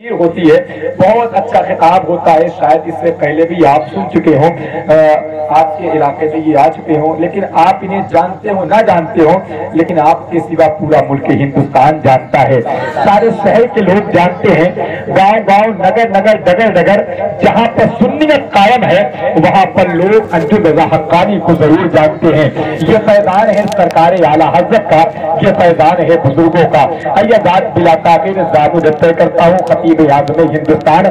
ہوتی ہے، بہت اچھا خطاب ہوتا ہے، شاید اس سے پہلے بھی آپ سن چکے ہوں، آپ کے علاقے سے یہ آ چکے ہوں، لیکن آپ انہیں جانتے ہو نہ جانتے ہو، لیکن آپ کے سوا پورا ملک ہندوستان جانتا ہے، سارے شہر کے لوگ جانتے ہیں، گاؤں گاؤں نگر نگر ڈگر ڈگر جہاں پر سنیت قائم ہے وہاں پر لوگ انجم رضا حقانی کو ضرور جانتے ہیں۔ یہ فیضان ہے سرکار اعلیٰ حضرت کا، یہ فیضان ہے بزرگوں کا۔ آئیے ذات بلا تاخیر ذات طے کرتا ہوں، خطیب اعظم ہندوستان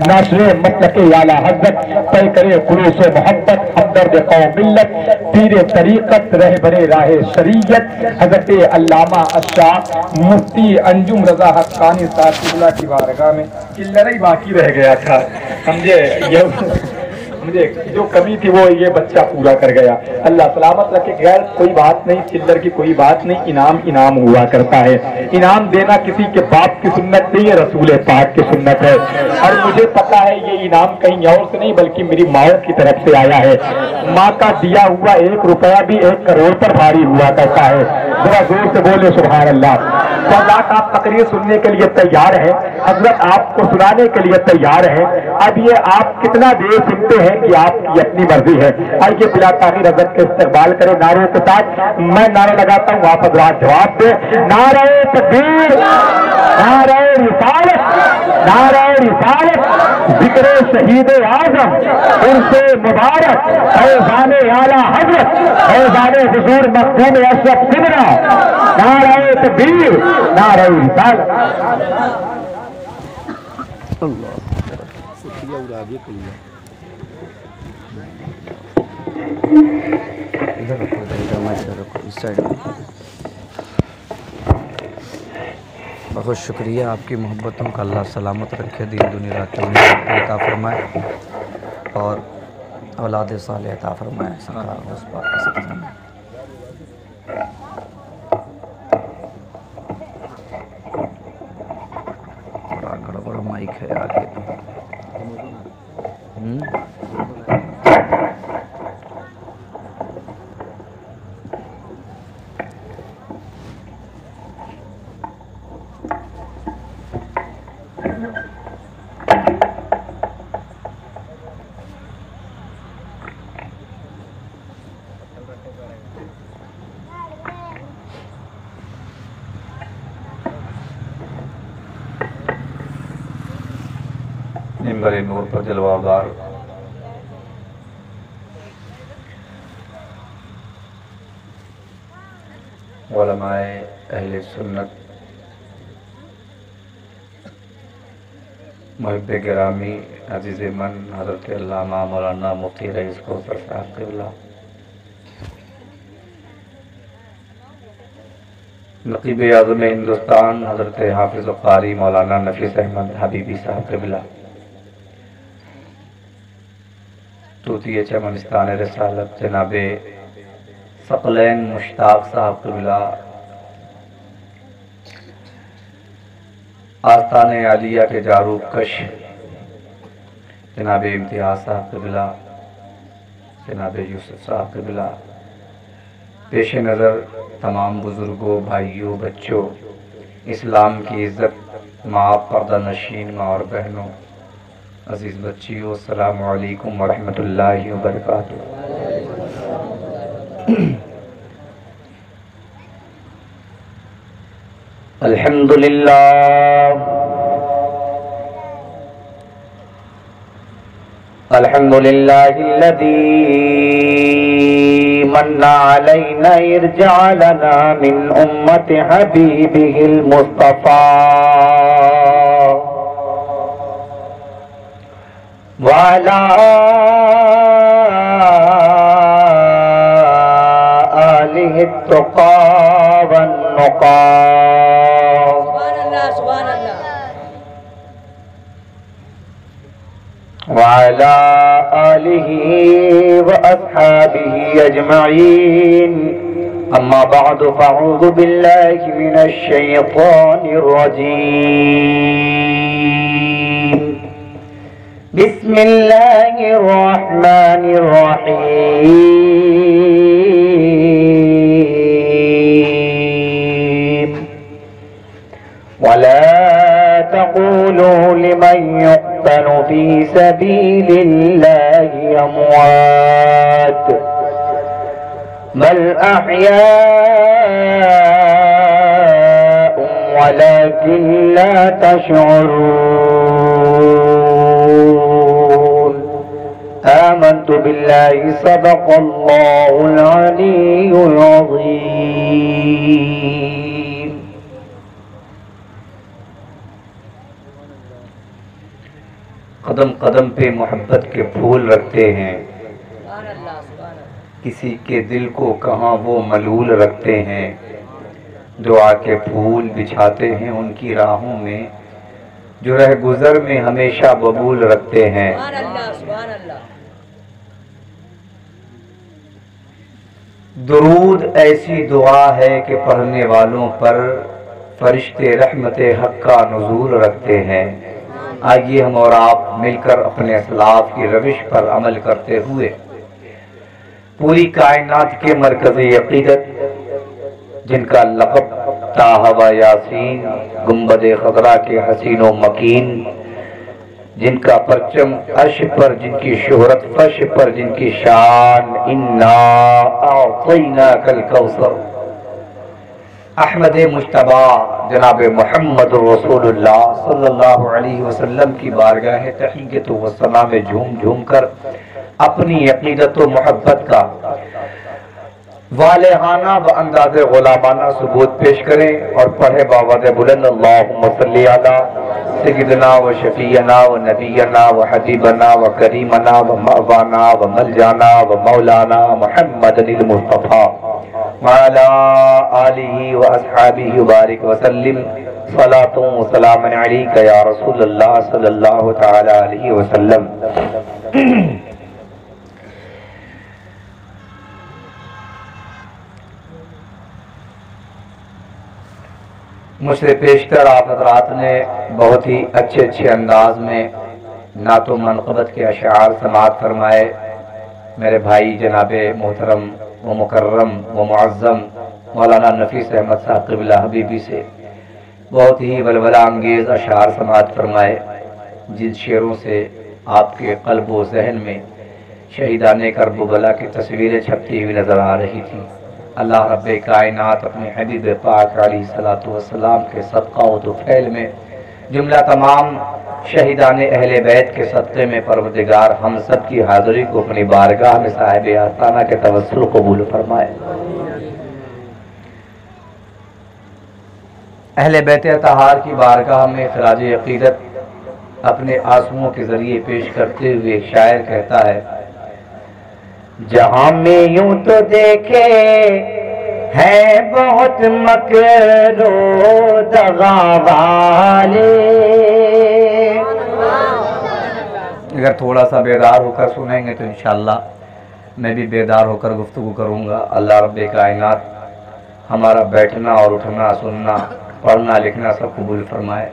ناشر مسلک اعلیٰ حضرت، طے کرے خلوص و محبت، ہمدرد قوم ملت، پیر طریقت، رہبر راہ شریعت، حضرت علامہ الشاہ مفتی انجم رضا حقانی صاحب قبلہ کی بارگاہ میں چلر ہی باقی رہ گیا تھا، سمجھے، مجھے جو کمی تھی وہ یہ بچہ پورا کر گیا، اللہ سلامت رکھے۔ غیر کوئی بات نہیں، چلر کی کوئی بات نہیں، انعام انعام ہوا کرتا ہے، انعام دینا کسی کے باپ کی سنت نہیں ہے، رسول پاک کی سنت ہے، اور مجھے پتا ہے یہ انعام کہیں اور سے نہیں بلکہ میری ماں کی طرف سے آیا ہے۔ ماں کا دیا ہوا 1 روپیہ بھی 1 کروڑ پر بھاری ہوا کرتا ہے، ذرا زور سے بولے سبحان اللہ۔ حضرات آپ تقریر سننے کے لیے تیار ہیں، حضرت آپ کو سنانے کے لیے تیار ہیں، اب یہ آپ کتنا دیر سنتے ہیں کہ آپ کی اپنی مرضی ہے۔ آئیے بلا تاخیر حضرت کے استقبال کریں نعروں کے ساتھ، میں نعرہ لگاتا ہوں آپ حضرات جواب دیں، نعرہ تکبیر، نعرہ رسالت، نعرہ رسالت، ذکر شہید اعظم، عرس مبارک، فیضان اعلیٰ حضرت، فیضان حضور مخدوم اشرف سمرا، نعرہ تکبیر، نعرہ رسالت۔ اللہ شکریہ اڑادی کلیہ ادھر رکھو ادھر رکھو اس سائڈ میں۔ بہت شکریہ آپ کی محبتوں کا، اللہ سلامت رکھے، دین دنیا رات چونی عطا فرمائے اور اولاد صالح عطا فرمائے، سرکار اس پاک کا صدقہ میں۔ بڑا گڑبڑ مائک ہے آگے تو منبر نور پر جلوہ دار علماء اہل سنت، محب گرامی، عزیز من، حضرت علامہ مولانا مفتی رئیس کوثر صاحب قبلہ، نقیب اعظم ہندوستان حضرت حافظ قاری مولانا نفیس احمد حبیبی صاحب قبلہ، طوطی چمنستان رسالت جناب ثقلین مشتاق صاحب قبلہ، آستان عالیہ کے جاروب کش جناب امتیاز صاحب قبلہ، جناب یوسف صاحب قبلہ، پیش نظر تمام بزرگوں، بھائیوں، بچوں، اسلام کی عزت، ماں، پردہ نشین ماں اور بہنوں، عزیز بچیوں، السلام علیکم ورحمۃ اللہ وبرکاتہ۔ الحمدللہ الحمدللہ الذی من علینا ارجعلنا من امت حبیبہ المصطفیٰ وعلى آله التقى والنقى وعلى آله وأصحابه أجمعين، أما بعد فأعوذ بالله من الشيطان الرجيم، بسم اللہ الرحمن الرحیم، ولا تقولوا تقولوا لمن يقتل في سبيل الله أموات بل أحياء ولكن لا تشعرون آمنت بالله صدق الله العلي العظيم. قدم قدم پہ محبت کے پھول رکھتے ہیں، کسی کے دل کو کہاں وہ ملول رکھتے ہیں، دعا کے پھول بچھاتے ہیں ان کی راہوں میں، جو رہ گزر میں ہمیشہ ببول رکھتے ہیں۔ درود ایسی دعا ہے کہ پڑھنے والوں پر فرشتے رحمت حق کا نزول رکھتے ہیں۔ آئیے ہم اور آپ مل کر اپنے اسلاف کی روش پر عمل کرتے ہوئے پوری کائنات کے مرکزی عقیدت جن کا لقب طٰہٰ و یاسین، گنبد خضرا کے حسین و مکین، جن کا پرچم عرش پر، جن کی شہرت فرش پر، جن کی شان انا اعطیناک الکوثر، احمد مجتبی جناب محمد رسول اللہ صلی اللہ علیہ وسلم کی بارگاہ تحیت و ثنا میں جھوم جھوم کر اپنی عقیدت و محبت کا والہانہ و انداز غلامانہ ثبوت پیش کریں اور پڑھے باواد بلند اللہم صلی علی سیدنا و شفیعنا و نبینا و حبیبنا و کریمنا و مأوانا و ملجانا و مولانا محمد المصطفیٰ وعلی آلہ و اصحابہ وبارک وسلم صلاۃ و سلام علیک یا رسول اللہ صلی اللہ تعالی علیہ وسلم۔ مجھ سے پیشتر آپ حضرات نے بہت ہی اچھے انداز میں نعت و منقبت کے اشعار سماعت فرمائے۔ میرے بھائی جناب محترم و مکرم و معظم مولانا نفیس احمد صاحب قبلہ حبیبی سے بہت ہی ولولہ انگیز اشعار سماعت فرمائے، جن شعروں سے آپ کے قلب و ذہن میں شہیدان کرب و بلا کی تصویریں چھپتی ہوئی نظر آ رہی تھیں۔ اللہ رب کائنات اپنے حبیب پاک علیہ السلام کے صدقہ و طفیل میں جملہ تمام شہیدان اہل بیت کے صدقے میں پروردگار ہم سب کی حاضری کو اپنی بارگاہ میں صاحب آستانہ کے توسل قبول فرمائے۔ اہل بیت اطہار کی بارگاہ میں خراج عقیدت اپنے آنسوؤں کے ذریعے پیش کرتے ہوئے ایک شاعر کہتا ہے، جہاں میں یوں تو دیکھے ہے بہت مکر و دغا والے، اگر تھوڑا سا بیدار ہو کر سنیں گے تو انشاءاللہ میں بھی بیدار ہو کر گفتگو کروں گا۔ اللہ رب کائنات ہمارا بیٹھنا اور اٹھنا، سننا، پڑھنا، لکھنا سب قبول فرمائے۔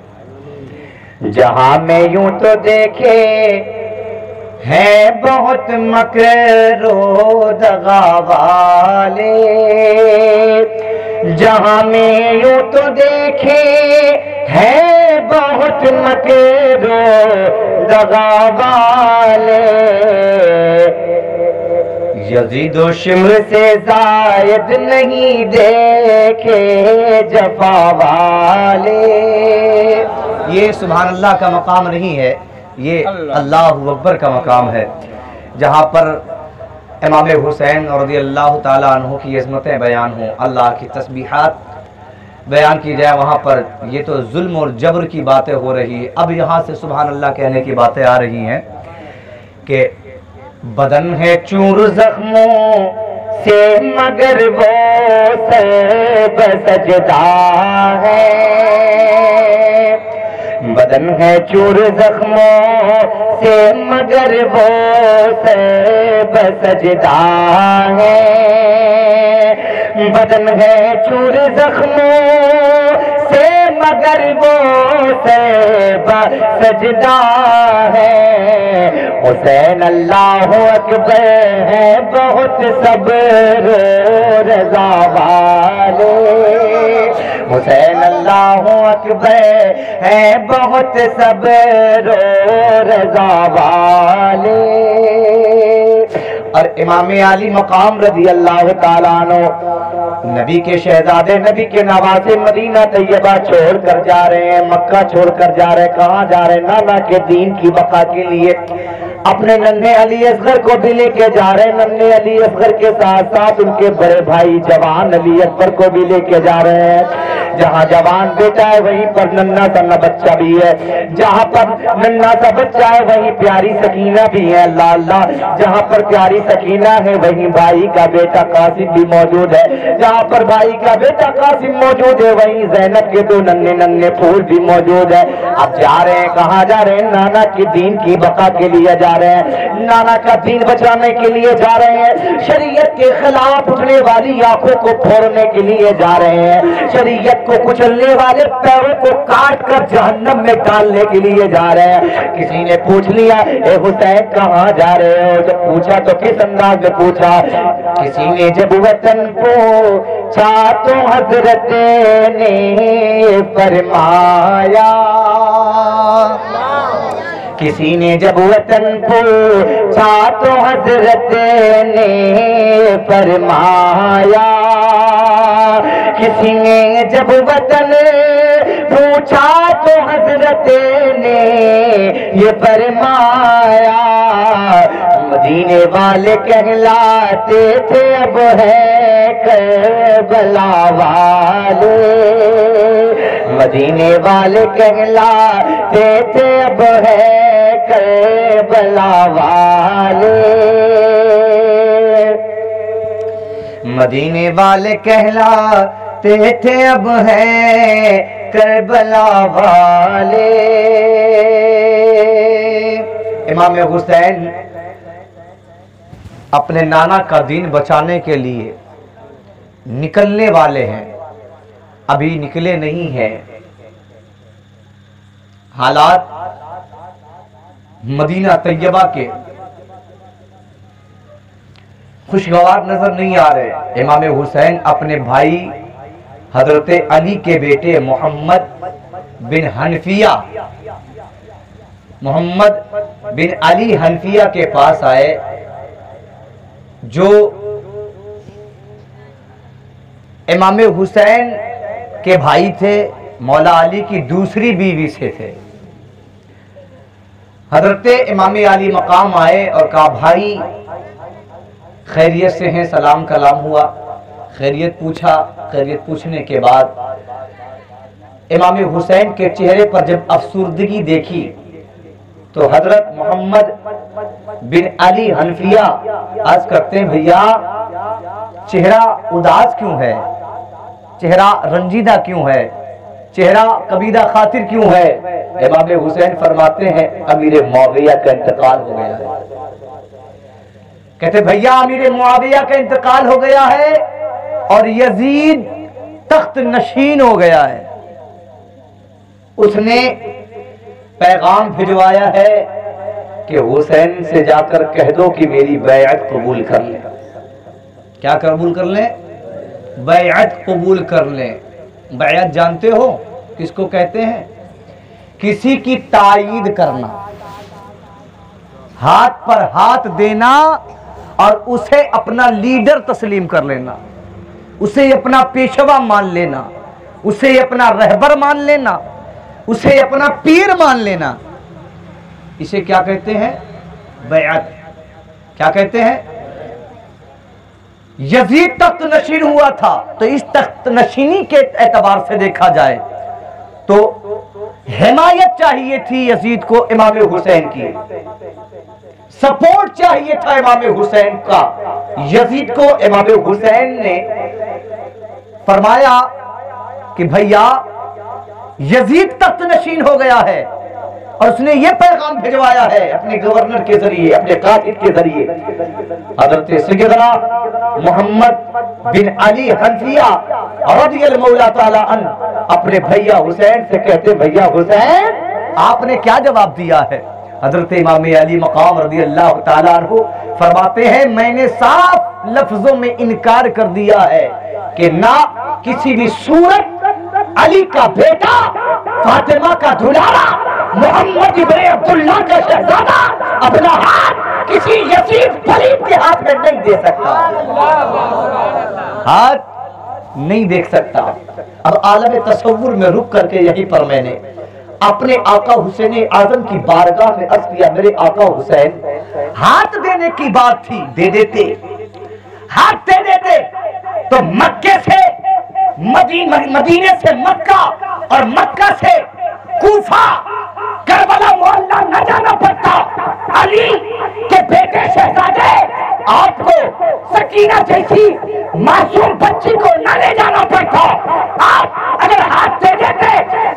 جہاں میں یوں تو دیکھے ہے بہت مکر و دغا والے، جہاں میں یوں تو دیکھے ہے بہت مکر و دغا والے، یزید و شمر سے زائد نہیں دیکھے جفا والے۔ یہ سبحان اللہ کا مقام نہیں ہے، یہ اللہ اکبر کا مقام ہے، جہاں پر امام حسین رضی اللہ تعالیٰ عنہ کی عظمتیں بیان ہوں، اللہ کی تسبیحات بیان کی جائے، وہاں پر یہ تو ظلم اور جبر کی باتیں ہو رہی ہے۔ اب یہاں سے سبحان اللہ کہنے کی باتیں آ رہی ہیں کہ بدن ہے چور زخموں سے مگر وہ سب سجدہ ہے، بدن ہے چور زخموں سے مگر وہ سب سجدہ ہے، بدن ہے چور زخموں سے मगर वो तैबा सजदा है। हुसैन अल्लाह अकबर है बहुत सब्र रज़ा वाले। हुसैन अल्लाह अकबर है बहुत सब्र रज़ा वाले। और इमाम अली मकाम रज़ी अल्लाह ताला अन्हु नबी के शहजादे, नबी के नवासे मदीना तैयबा छोड़ कर जा रहे हैं, मक्का छोड़ कर जा रहे हैं। कहाँ जा रहे हैं? नाना के दीन की बका के लिए। अपने नन्हे अली असगर को भी लेके जा रहे हैं। नन्हे अली असगर के साथ साथ उनके बड़े भाई जवान अली अकबर को भी लेके जा रहे हैं। जहाँ जवान बेटा है वहीं पर नन्हा सा बच्चा भी है। जहाँ पर नन्हा सा बच्चा है वहीं प्यारी सकीना भी है। अल्लाह अल्लाह, जहाँ पर प्यारी सकीना है वहीं भाई का बेटा कासिम भी मौजूद है। जहाँ पर भाई का बेटा कासिम मौजूद है वहीं ज़ैनब के दो नन्हे नन्हे फूल भी मौजूद है। अब जा रहे हैं, कहाँ जा रहे हैं? नाना के दीन की बका के लिए जा रहे हैं, नाना का दीन बचाने के लिए जा रहे हैं। शरीयत के खिलाफ उठने वाली आंखों को फोड़ने के लिए जा रहे हैं। शरीयत को कुचलने वाले पैरों को काट कर जहन्नम में डालने के लिए जा रहे हैं। किसी ने पूछ लिया, ए हुसैन कहाँ जा रहे हो? जब पूछा तो किस अंदाज में पूछा? किसी ने जब वतन पूछा तो हजरत ने फरमाया, किसी ने जब वतन पूछा तो हजरत ने फरमाया। किसी ने जब वतन पूछा तो हजरत ने ये फरमाया। मदीने वाले कहलाते थे अब है करबला वाले। मदीने वाले कहलाते थे अब है करबला वाले। मदीने वाले कहलाते थे अब है करबला वाले। इमाम हुसैन अपने नाना का दीन बचाने के लिए निकलने वाले हैं, अभी निकले नहीं हैं। हालात मदीना तैयबा के खुशगवार नजर नहीं आ रहे। इमाम हुसैन अपने भाई हजरत अली के बेटे मोहम्मद बिन हनफिया, मोहम्मद बिन अली हनफिया के पास आए, जो इमाम हुसैन के भाई थे, मौला अली की दूसरी बीवी से थे। हजरत इमाम अली मकाम आए और कहा, भाई खैरियत से हैं? सलाम कलाम हुआ, खैरियत पूछा। खैरियत पूछने के बाद इमाम हुसैन के चेहरे पर जब अफसुर्दगी देखी तो हजरत मोहम्मद बिन अली हनफिया अर्ज करते हैं, भैया चेहरा उदास क्यों है? चेहरा रंजीदा क्यों है? चेहरा कबीदा खातिर क्यों है? इमाम हुसैन फरमाते हैं, अमीर मुआविया का इंतकाल हो गया है। कहते भैया अमीर मुआविया का इंतकाल हो गया है और यजीद तख्त नशीन हो गया है। उसने पैगाम भिजवाया है कि हुसैन से जाकर कह दो कि मेरी बैअत कबूल कर ले। क्या कबूल कर ले? बैअत कबूल कर ले। बैअत जानते हो किसको कहते हैं? किसी की तायीद करना, हाथ पर हाथ देना और उसे अपना लीडर तस्लीम कर लेना, उसे अपना पेशवा मान लेना, उसे अपना रहबर मान लेना, उसे अपना पीर मान लेना। इसे क्या कहते हैं? बैअत। क्या कहते हैं? यजीद तख्त नशीन हुआ था, तो इस तख्त नशीनी के एतबार से देखा जाए तो हिमायत चाहिए थी यजीद को इमाम हुसैन की, सपोर्ट चाहिए था इमाम हुसैन का यजीद को। इमाम हुसैन ने फरमाया कि भैया यजीद तख्त नशीन हो गया है اور اس نے یہ پیغام بھجوایا ہے اپنے گورنر کے ذریعے، اپنے قائد کے ذریعے۔ حضرت سیدنا محمد بن علی حنفیہ رضی اللہ تعالی عنہ اپنے بھیا حسین سے کہتے، بھیا حسین آپ نے کیا جواب دیا ہے؟ حضرت امام علی مقام رضی اللہ تعالیٰ عنہ فرماتے ہیں میں نے صاف لفظوں میں انکار کر دیا ہے کہ نہ کسی بھی صورت علی کا بیٹا، فاطمہ کا دلارا، محمد ابن عبداللہ کا شہزادہ اپنا ہاتھ کسی یتیم پلیت کے ہاتھ میں نہیں دے سکتا، ہاتھ نہیں دیکھ سکتا۔ اب عالم تصور میں رک کر کے یہیں پر میں نے اپنے آقا حسین اعظم کی بارگاہ میں عرض کیا، میرے آقا حسین ہاتھ دینے کی بات تھی، دے دیتے، ہاتھ دے دیتے تو مکے سے مدینے سے مکہ اور مکہ سے کوفہ کربلا محلہ نہ جانا پڑتا، علی کے بیٹے شہزادے آپ کو سکینہ جیسی معصوم بچی کو نہ لے جانا پڑتا، آپ اگر ہاتھ دے دیتے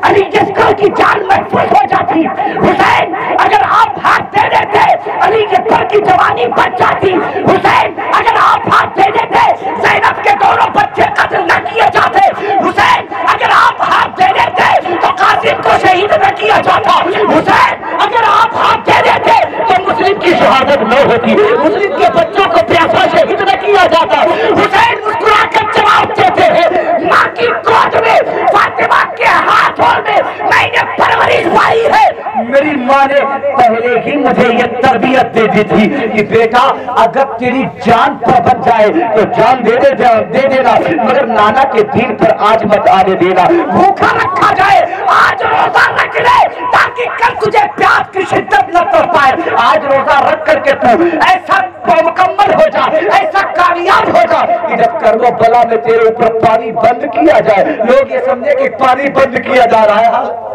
علی جسکر کی جان محفوظ ہو جاتی، حسین اگر آپ ہاتھ دے دیتے علی جسکر کی جوانی بچ جاتی، حسین اگر آپ ہاتھ دے دیتے زینب کے دونوں بچے قتل نہ کیے جاتے، حسین اگر آپ ہاتھ دے دیتے تو قاسم کو شہید نہ کیا جاتا، حسین اگر آپ ہاتھ دے دیتے تو مسلم کی شہادت نہ ہوتی، مسلم کے بچوں کو پیاسا شہید نہ کیا جاتا۔ حسین مسکرا کر جواب دیتے ہیں، ماں کی گود میں فاطمہ کے ہاتھوں میں میں نے پرورش پائی ہے، میری ماں نے پہلے ہی مجھے یہ تربیت دے دی تھی کہ بیٹا اگر تیری جان پر بچ جائے تو جان دے دینا، مگر نانا کے دین پر آج مت آنے دینا، بھوکا رکھا جائے آج روزہ رکھ لے تاکہ کل تجھے پیاس کی شدت نہ پڑ پائے، آج روزہ رکھ کر کے تو ایسا مکمل ہو جا، ایسا کامیاب ہو جا کہ جب کربلا میں تیرے اوپر پانی بند کیا جائے لوگ یہ سمجھے کہ پانی بند کیا جا رہا ہے۔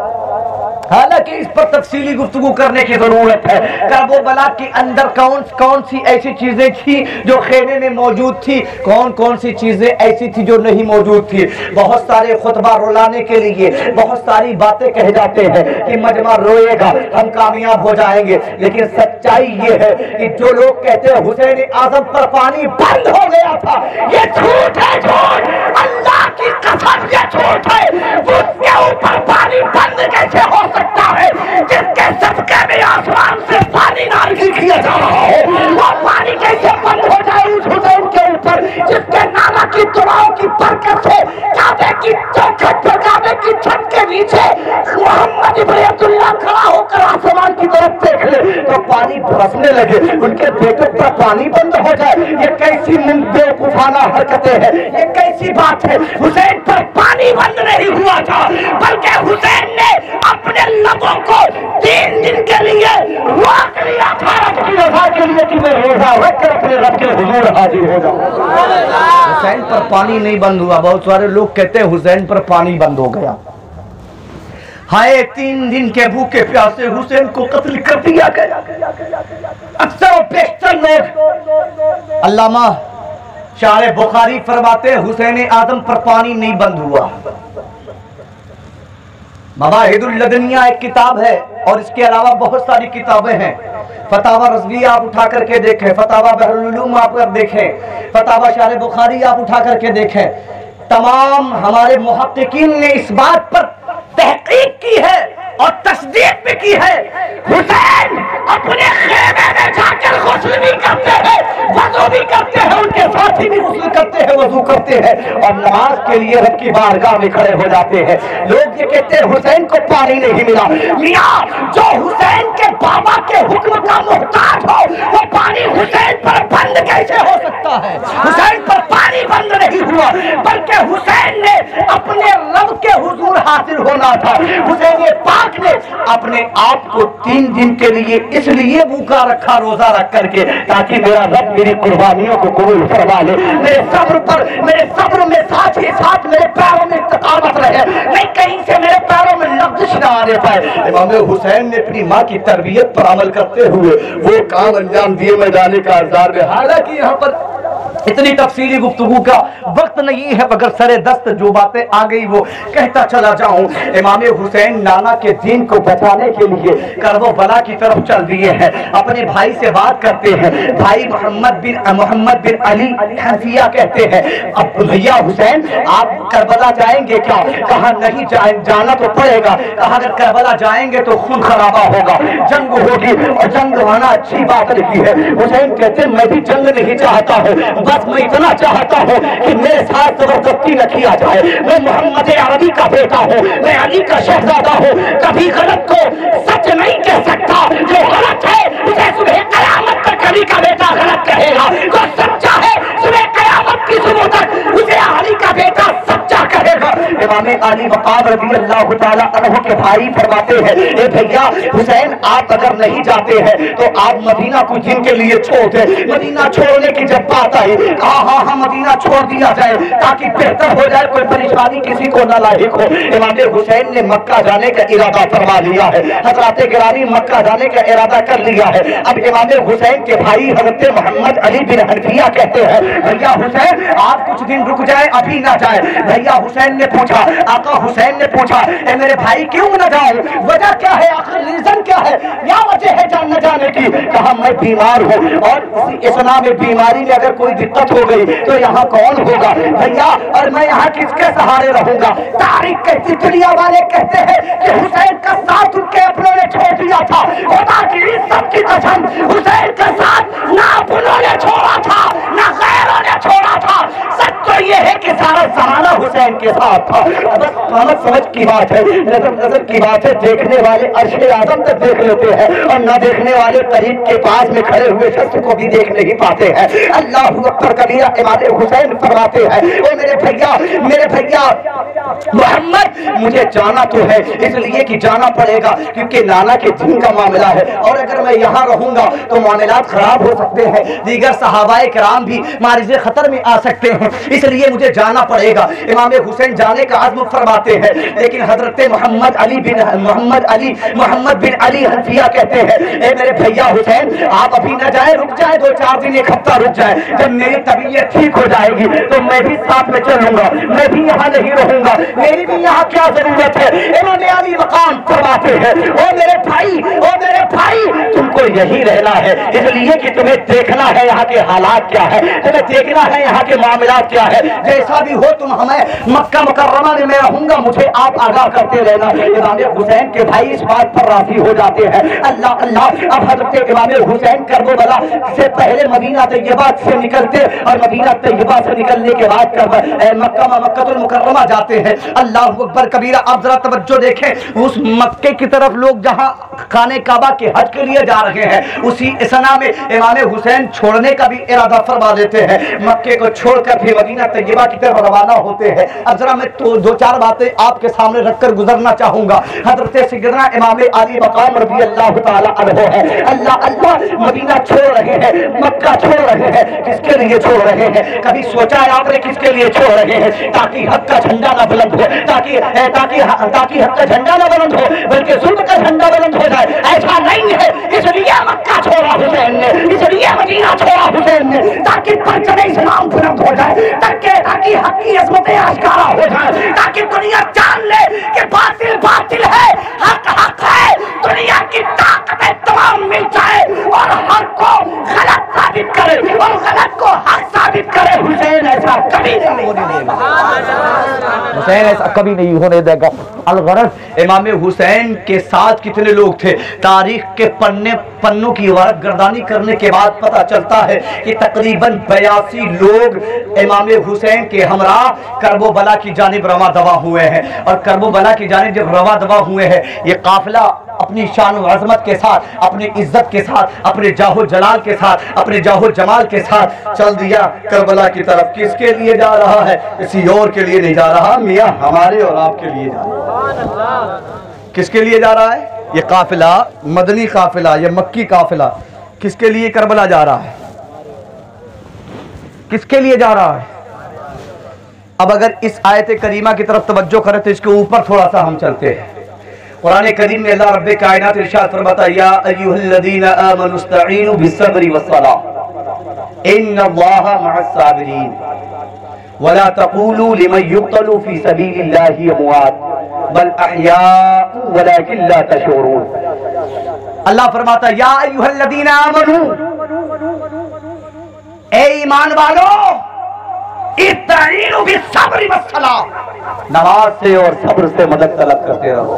حالانکہ اس پر تفصیلی گفتگو کرنے کی ضرورت ہے، کربلا کے اندر کون سی ایسی چیزیں تھی جو خیمے میں موجود تھی، کون سی چیزیں ایسی تھی جو نہیں موجود تھی۔ بہت سارے خطبہ رلانے کے لیے بہت ساری باتیں کہہ جاتے ہیں کہ مجمع روئے گا ہم کامیاب ہو جائیں گے، لیکن سچائی یہ ہے کہ جو لوگ کہتے ہیں حسین اعظم پر پانی بند ہو گیا تھا، یہ جھوٹ ہے، جھوٹ، اللہ کی قسم یہ جھوٹ ہے۔ اس کے اوپر پانی بند کیسے ہو سکتا ہے جس کے صدقے میں آسمان سے پانی نازل کیا جا رہا ہے؟ وہ پانی کیسے بند ہو جائے اس حسین کے اوپر جس کے نانا کی دعاؤں کی برکت سے کعبے کی چوکھٹ پر، کعبے کی چھت کے نیچے محمد ابن عبداللہ کھڑا ہو کر آسمان کی طرف دیکھ لے تو پانی برسنے لگے، ان کے بیٹے پر پانی بند ہو جائے، یہ کیسی بیوقوفانہ حرکتیں ہیں، یہ کیسی بات ہے؟ حسین پر پانی بند نہیں ہوا تھا بلکہ حسین نے اپنے لبوں کو 3 دن کے لیے روک لیا تھا رب کی رضا کے لیے کہ میں روزہ رکھ کر اپنے رب کے حضور حاضر ہو جاؤں۔ حسین پر پانی نہیں بند ہوا، بہت سارے لوگ کہتے ہیں حسین پر پانی بند ہو گیا، ہائے 3 دن کے بھوکے پیاسے حسین کو قتل کر دیا گیا۔ اکثر و بیشتر لوگ، علامہ شارح بخاری فرماتے ہیں حسین اعظم پر پانی نہیں بند ہوا۔ مواہد اللدنیہ ایک کتاب ہے اور اس کے علاوہ بہت ساری کتابیں ہیں، فتاوی رضویہ آپ اٹھا کر کے دیکھیں، فتاوی بحر العلوم آپ کر دیکھیں، فتاوی شارح بخاری آپ اٹھا کر کے دیکھیں، تمام ہمارے محققین نے اس بات پر تحقیق کی ہے اور تصدیق بھی کی ہے، حسین اپنے خیمے میں جا کر غسل بھی کرتے ہیں، وضو بھی کرتے ہیں، ان کے ساتھی بھی غسل کرتے ہیں، وضو کرتے ہیں اور نماز کے لیے رب کی بارگاہ میں کھڑے ہو جاتے ہیں۔ لوگ یہ کہتے ہیں حسین کو پانی نہیں ملا، میاں جو حسین کے بابا کے حکم کا محتاج ہو وہ پانی حسین پر بند کیسے ہو سکتا ہے؟ حسین پر پانی بند نہیں ہوا بلکہ حسین نے اپنے رب کے حضور حاضر ہونا تھا۔ حسین پاک نے اپنے آپ کو 3 دن کے لیے اس لیے بھوکا رکھا روزہ رکھ کر کے تاکہ میرا رب میری قربانیوں کو قبول فرما لے، میرے صبر میں ساتھ ہی ساتھ میرے پیروں میں استقامت رہے، نہیں کہیں سے میرے پیروں میں لغزش نہ آنے پائے۔ امام حسین نے اپنی ماں کی تربیت پر عمل کرتے ہوئے وہ کام انجام دیے میدان کارزار میں۔ حالانکہ یہاں پر इतनी तफसीली गुफ्तगू का वक्त नहीं है, मगर सरे दस्त जो बातें आ गई वो कहता चला जाऊं। इमाम हुसैन नाना के दीन को बचाने के लिए करबला की तरफ चल दिए हैं। अपने भाई से बात करते हैं, भाई मोहम्मद बिन अली हनफिया कहते हैं, अब भैया हुसैन आप करबला जाएंगे क्या? कहा नहीं जाना तो पड़ेगा। कहा अगर करबला जाएंगे तो खून खराबा होगा, जंग होगी, और जंग होना अच्छी बात नहीं है। हुसैन कहते मैं भी जंग नहीं चाहता हूँ, बस मैं इतना चाहता हूँ कि मेरे साथ जबरदस्ती न किया जाए। मैं मोहम्मद अरबी का बेटा हूँ, मैं अली का शहजादा हूँ, कभी गलत को सच नहीं कह सकता। जो गलत है उसे सुबह कयामत तक अली का बेटा गलत कहेगा, जो सच्चा है सुबह कयामत की सुबह तक उसे अली का बेटा सच्चा कहेगा। इमाम अली मकाम रज़ी अल्लाह ताला अन्हु के भाई फरमाते हैं, ए भैया हुसैन आप अगर नहीं जाते हैं तो आप मदीना कुछ दिन के लिए छोड़ दे। मदीना छोड़ने की जब बात आई, कहा हाँ मदीना छोड़ दिया जाए ताकि बेहतर हो जाए, कोई परेशानी किसी को न लाहिक हो। इमाम हुसैन ने मक्का जाने का इरादा फरमा लिया है, हज़रत गिरानी मक्का जाने का इरादा कर लिया है। अब इमाम हुसैन के भाई हज़रत मोहम्मद अली बिन हनफिया कहते हैं, भैया हुसैन आप कुछ दिन रुक जाए, अभी ना जाए। भैया हुसैन ने पूछा, आका हुसैन ने पूछा, ए मेरे भाई क्यों न जाऊं, वजह क्या है, आखिर रीजन क्या है, क्या वजह है न जाने की? कहा मैं बीमार हूँ, और इस्लाम में बीमारी में अगर कोई दिक्कत हो गई तो यहाँ कौन होगा भैया, और मैं यहाँ किसके सहारे रहूंगा? तारीख कहती, दुनिया वाले कहते हैं कि हुसैन का साथ उनके अपनों ने छोड़ दिया था। खुदा की इज्जत की कसम, हुसैन का साथ ना अपनों ने छोड़ा था ना गैरों ने छोड़ा था। सच तो ये है कि सारा जमाना हुसैन के साथ था। बस समझ की बात है, नजर की बात है। देखने वाले अर्शे आजम तक देख लेते हैं, और न देखने वाले करीब के पास में खड़े हुए शख्स को भी देख नहीं पाते हैं। अल्लाह अकबर कबीरा इमाम हुसैन फरमाते हैं, ओ मेरे भैया मोहम्मद, मुझे जाना तो है, इसलिए कि जाना पड़ेगा क्योंकि नाना के दीन का मामला है, और अगर मैं यहाँ रहूंगा तो मामलात खराब हो सकते हैं, दीगर सहाबाए किराम भी मारिज़े खतर में आ सकते हैं, इसलिए मुझे जाना पड़ेगा। इमाम हुसैन जाने का आज़्म फरमाते हैं, लेकिन हजरत मोहम्मद बिन अली हनफिया कहते हैं, ए मेरे भैया हुसैन आप अभी न जाए, रुक जाए, 2-4 दिन 1 हफ्ता रुक जाए, जब मेरी तबीयत ठीक हो जाएगी तो मैं भी साथ में चलूंगा, मैं भी यहाँ नहीं रहूंगा, मेरी भी यहाँ क्या जरूरत है। इमाम अली मकाम फरमाते हैं, ओ मेरे भाई तुमको यही रहना है, इसलिए कि तुम्हें देखना है यहाँ के हालात क्या है, तुम्हें देखना है यहाँ के मामलात क्या है, जैसा भी हो तुम हमें मक्का मुकर्रमा में मैं रहूंगा, मुझे आप आगाह करते रहना। इमाम हुसैन के भाई इस बात पर राजी हो जाते हैं। अल्लाह अल्लाह, अब हजरत इमाम हुसैन करबला से पहले मदीना तैयबा से निकलते, और मदीना तैयबा से निकलने के बाद मक्कातुल मुकर्रमा जाते हैं। अल्लाह अकबर कबीरा। आप जरा तवज्जो देखें, उस मक्के की तरफ लोग जहां खाने काबा के हज के लिए जा रहे हैं, उसी इसना में इमाम हुसैन छोड़ने का भी इरादा फरमा देते हैं, मक्के को छोड़कर भी मदीना तैयबा की तरफ रवाना होते हैं। अब जरा मैं 2-4 बातें आपके सामने रखकर गुजरना चाहूंगा। हजरत सैयदना इमाम अली मकाम रज़ी अल्लाह ताला अन्हु है, अल्लाह अल्लाह मदीना छोड़ रहे हैं, मक्का छोड़ रहे हैं, किसके लिए छोड़ रहे हैं? कभी सोचा है आपने किसके लिए छोड़ रहे हैं? ताकि हक का झंडा ना बुलंद हो, ताकि हक का झंडा ना बुलंद हो, बल्कि जुल्म का झंडा बुलंद हो जाए, ऐसा नहीं है। इसलिए मक्का छोड़ा हुसैन ने, इसलिए मदीना छोड़ा हुसैन ने, ताकि परचम इस्लाम बुलंद हो जाए, ताकि हक की अज़मतें आश्कारा हो जाए, ताकि दुनिया जान ले कि बातिल बातिल है, हक हक है, दुनिया की ताकतें तमाम मिल जाए और हक को गलत साबित करे और गलत को हक साबित करे। हुसैन ऐसा कभी नहीं होने देगा, हुसैन ऐसा कभी नहीं होने देगा। अलगरज इमाम हुसैन के साथ कितने लोग थे? तारीख के पन्नों की वारत गर्दानी करने के बाद पता चलता है कि तकरीबन 82 लोग इमाम हुसैन के हमरा करबला की जानिब रवा दवा हुए हैं, और करबला की जानिब जब रवा दवा हुए हैं, ये काफिला अपनी शान व अज़मत के साथ, अपनी इज्जत के साथ, अपने जाहो जलाल के साथ, अपने जाहो जमाल के साथ चल दिया करबला की तरफ। किसके लिए जा रहा है? किसी और के लिए नहीं जा रहा, मियाँ हमारे और आपके लिए जा रहा है। किसके लिए जा रहा है? ये काफिला, मदनी काफिला, ये मक्की काफिला किसके लिए करबला जा रहा है? किसके लिए जा रहा है? अब अगर इस आयत करीमा की तरफ तवज्जो करें तो इसके ऊपर थोड़ा सा हम चलते हैं। कुरान करीम में अल्लाह रब्बे कायनात इरशाद फरमाता है, या अय्युहल्लज़ीना आमनुस्तईनु बिस्सब्रि वस्सलाह। इन्नल्लाह मअस-साबिरीन वला तक़ूलू लिमन युक़्तलू फ़ी सबीलिल्लाहि अमवात बल अहयाउ वलाकिन ला तशऊरून। अल्लाह फरमाता या अय्युहल्लज़ीना आमनू, ए ईमान वालों, इस्तईनु बिस्सब्रि वस्सलाह, नमाज से और सब्र से मदद तलब करते रहो,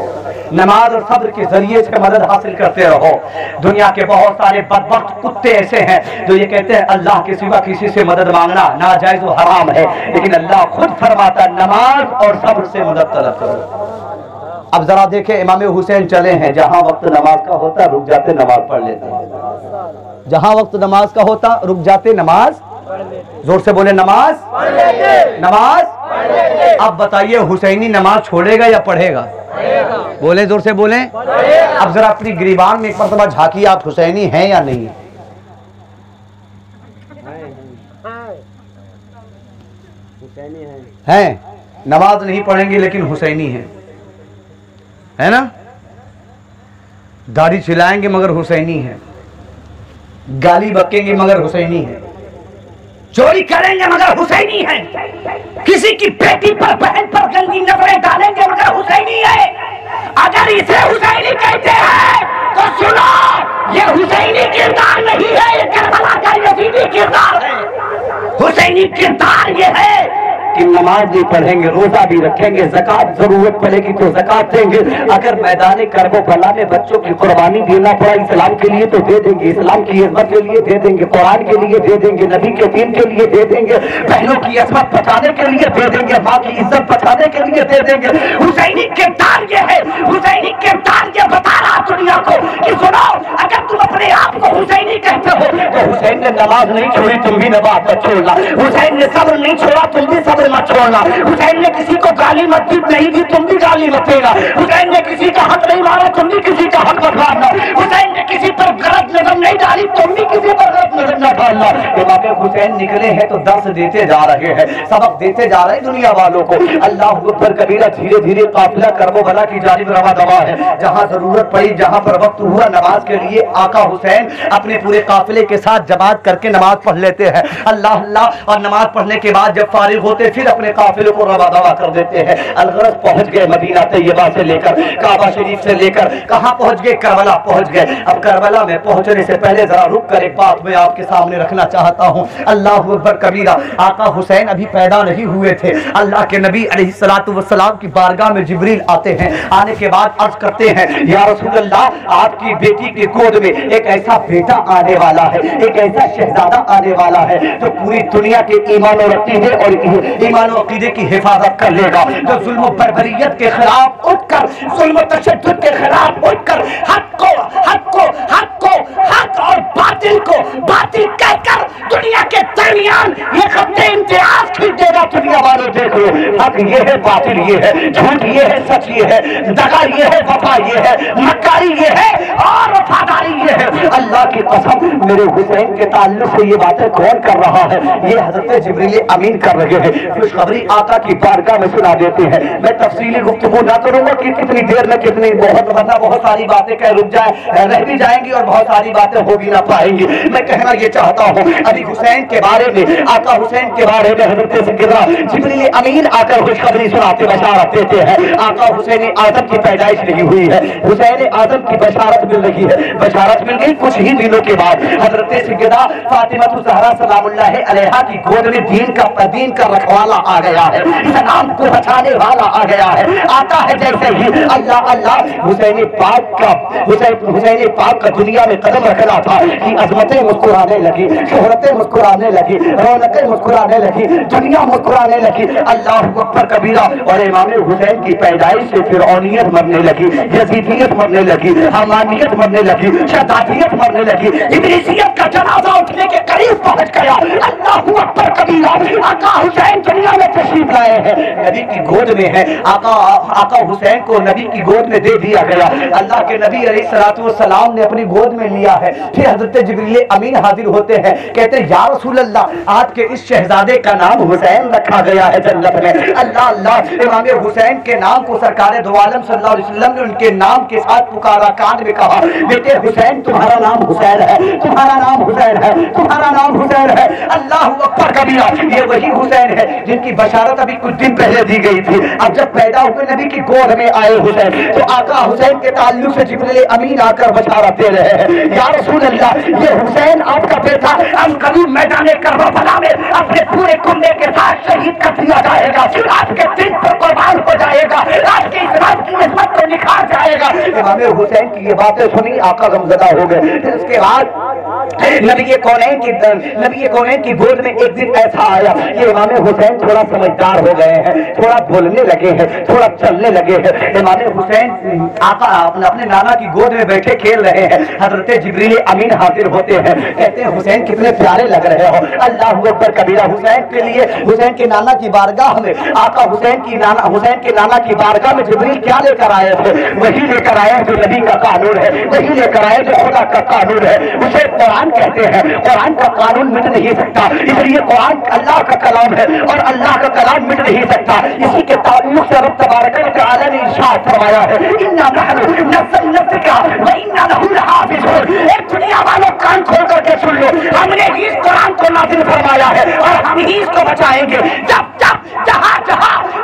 नमाज और सब्र के जरिए से मदद हासिल करते रहो। दुनिया के बहुत सारे बदबख्त कुत्ते ऐसे हैं जो ये कहते हैं अल्लाह के सिवा किसी से मदद मांगना नाजायज और हराम है, लेकिन अल्लाह खुद फरमाता नमाज और सब्र से मदद तलब करो। अब जरा देखें, इमाम हुसैन चले हैं, जहां वक्त नमाज का होता रुक जाते नमाज पढ़ लेते हैं, जहां वक्त नमाज का होता रुक जाते नमाज, जोर से बोले नमाज, नमाज। अब बताइए हुसैनी नमाज छोड़ेगा या पढ़ेगा? बोले, जोर से बोले। अब जरा अपनी गिरीबान में एक मरतबा झांकी, आप हुसैनी हैं या नहीं? हैं, नमाज नहीं पढ़ेंगे लेकिन हुसैनी हैं, है ना? दाढ़ी छिलाएंगे मगर हुसैनी है, गाली बकेंगे मगर हुसैनी है, चोरी करेंगे मगर हुसैनी है, किसी की बेटी पर बहन पर गंदी नजरें डालेंगे मगर हुसैनी है। अगर इसे हुसैनी कहते हैं तो सुनो, ये हुसैनी किरदार नहीं है, ये करबला का यजीदी किरदार है। हुसैनी किरदार ये है कि नमाज भी पढ़ेंगे, रोजा भी रखेंगे, ज़कात जरूरत पड़ेगी तो ज़कात देंगे, अगर मैदान करबला में बच्चों की कुर्बानी देना पड़ा इस्लाम के लिए तो दे देंगे, इस्लाम की इज्जत के लिए दे देंगे, कुरान के लिए दे देंगे, नबी के दीन के लिए दे देंगे, बहनों की इज्जत बचाने के लिए दे देंगे, माँ की इज्जत बचाने के लिए दे देंगे। हुसैनी किरदार ये है, हुसैनी किरदार ये बता रहा दुनिया को कि सुनो, अगर तुम अपने आप को हुसैनी कहते हो तो हुसैन ने नमाज नहीं छोड़ी, तुम भी नमाज मत छोड़ना। हुसैन ने सब्र नहीं छोड़ा, तुम भी सब्र मत छोड़ना। हुसैन ने किसी को गाली मत नहीं दी, तुम भी गाली मत देना। हुसैन ने किसी का हक नहीं मारा, तुम भी किसी का हक मत मारना। हुसैन ने किसी पर गलत नजर नहीं डाली, तुम भी किसी पर गलत नजर न डालना। इमाम हुसैन निकले हैं तो दर्स देते जा रहे हैं, सबक देते जा रहे हैं दुनिया वालों को। अल्लाह अकबर कबीरा, धीरे धीरे काफिला करबला की जानिब रवा दवा है। जहां जरूरत पड़ी, जहां पर वक्त हुआ नमाज के लिए, आका हुसैन अपने पूरे काफिले के साथ जमात करके नमाज पढ़ लेते हैं। अल्लाह अल्लाह, और नमाज पढ़ने के बाद जब फारिग होते फिर अपने काफिले को रवा दवा कर देते हैं। अलगरज पहुंच गए, मदीना तैयबा से लेकर काबा शरीफ से लेकर कहां पहुंच गए? करबला पहुंच गए। अब करबला में पहुंचने से पहले जरा रुक कर एक बात मैं आपके सामने रखना चाहता हूं। अल्लाह अकबर कबीरा, आका हुसैन अभी पैदा नहीं हुए थे। अल्लाह के नबी अलैहिस्सलातु वस्सलाम की बारगाह में जिब्रील आते हैं। आने के बाद अर्ज करते हैं, या रसूल अल्लाह, आपकी बेटी के गोद में एक ऐसा बेटा आने वाला है, एक ऐसा शहजादा आने वाला है जो पूरी दुनिया के ईमान और अकीदे और ईमान और अकीदे की हिफाजत कर लेगा, जो जुल्म बर्बरियत के खिलाफ उठकर, जुल्म तशद्दुद के खिलाफ उठकर हक को हक और बातिल को बातिल कहकर दुनिया के दरमियान ये खत्ते इम्तियाज खींच देगा। दुनिया वालों देख लो, हक ये है, बातिल ये है, झूठ ये है, सच ये है, दगा ये है, वफा ये है, मक्कारी ये है और वफादारी ये है। अल्लाह की कसम, मेरे हुसैन के ताल्लुक से ये बातें कौन कर रहा है? ये हजरत जिब्रील अमीन कर रहे हैं, खुशखबरी आका की बारगाह में सुना देते हैं। मैं तफसीली गुफ्तगू ना करूंगा कि कितनी देर में कितनी, बहुत सारी बातें कह रुक जाए, रह भी जाएंगी और बहुत सारी बातें हो भी ना पाएंगी। मैं कहना ये चाहता हूँ, अली हुसैन के बारे में, आका हुसैन के बारे में हजरत सिद्दीक़ जिब्रील अमीन आकर खुशखबरी सुनाते, बशारत देते हैं। आका हुसैन आजम की पैदाइश नहीं हुई है, हुसैन आजम की बशारत मिल रही है। बशारत मिल गई कुछ ही दिनों के बाद हजरत सिद्दीक़ा फातिमा ज़हरा सलामुल्लाह अलैहा की गोद में दीन का रखवाला आ गया है, इस्लाम को बचाने वाला आ गया है। आता है जैसे ही अल्लाह अल्लाह, हुसैन पाक का दुनिया में कदम रखना था कि अजमतें मुस्कुराने लगी, शोहरतें मुस्कुराने लगी, रौनकें मुस्कुराने लगी, दुनिया मुस्कुराने लगी। अल्लाह अकबर कबीरा, और इमाम हुसैन की पैदाइश से फिरौनियत मरने लगी, यजीदियत मरने लगी, हमानियत मरने लगी, शद्दादियत मरने लगी, इब्लीसियत का जनाजा उठने के करीब पहुंच गया। अल्लाह अकबर कबीरा, आका हुसैन दुनिया में तशरीफ लाए हैं, नबी की गोद में है। आका हुसैन को नबी की गोद में दे दिया गया। अल्लाह के नबी अलैहिस्सलातु वस्सलाम ने अपनी गोद में लिया है। फिर हजरत जिब्रील अमीन हाजिर होते हैं, कहते हैं या रसूल अल्लाह, आपके इस शहजादे का नाम हुसैन रखा गया है जन्नत में। अल्लाह अल्लाह, इमाम हुसैन के नाम को सरकार दो आलम सल्लल्लाहु अलैहि वसल्लम ने उनके नाम के साथ पुकारा, कान में कहा, बेटे हुसैन तुम्हारा नाम حسین ہے, تمہارا نام حسین ہے, تمہارا نام حسین ہے. اللہ اکبر کبیرہ. یہ وہی حسین ہے جن کی بشارت ابھی کچھ دن پہلے دی گئی تھی. اب جب پیدا ہوئے نبی کی گود میں آئے حسین, تو آقا حسین کے تعلق سے جبریل امین آ کر بشارت دے رہے ہیں, یا رسول اللہ یہ حسین آپ کا بیٹا اب قریب میدان کربلا میں اپنے پورے کنبے کے ساتھ شہید کر دیا جائے گا, آپ کے دل پر قربان ہو جائے گا, آپ کے اسلام کی عظمت کو نکھار جائے گا. امام حسین کی یہ باتیں سنی آقا غمزدہ ہو گئے. پھر اس کے بعد نبی کونین کی گود میں ایک دن ایسا آیا کہ امام حسین تھوڑا سمجھدار ہو گئے ہیں, تھوڑا بولنے لگے ہیں, تھوڑا چلنے لگے ہیں. امام حسین آقا اپنے نانا کی گود میں بیٹھے کھیل رہے ہیں. حضرت جبریل امین حاضر ہوتے ہیں, کہتے ہیں حسین کتنے پیارے لگ رہے ہو. اللہ اکبر کبیرہ. حسین کے لیے حسین کے نانا کی بارگاہ میں آقا حسین کے نانا کی بارگاہ میں جبریل کیا لے کر آئے تھے؟ وہی لے کر آئے جو نبی کا قانون ہے, وہی لے کر آئے جو خدا کا قانون ہے. اسے قرآن کہتے ہیں. قرآن کا قانون مٹ نہیں سکتا, اس لیے قرآن اللہ کا کلام ہے اور اللہ کا کلام مٹ نہیں سکتا. اسی کے تعلق سے رب تبارک و تعالی نے ارشاد فرمایا ہے انا نحن نزلنا الذکر و انا لہ لحافظون. ایک دنیا والوں کان کھول کر کے سن لو, ہم نے ہی اس قرآن کو نازل فرمایا ہے اور ہم ہی اس کو بچائیں گے. جب جہاں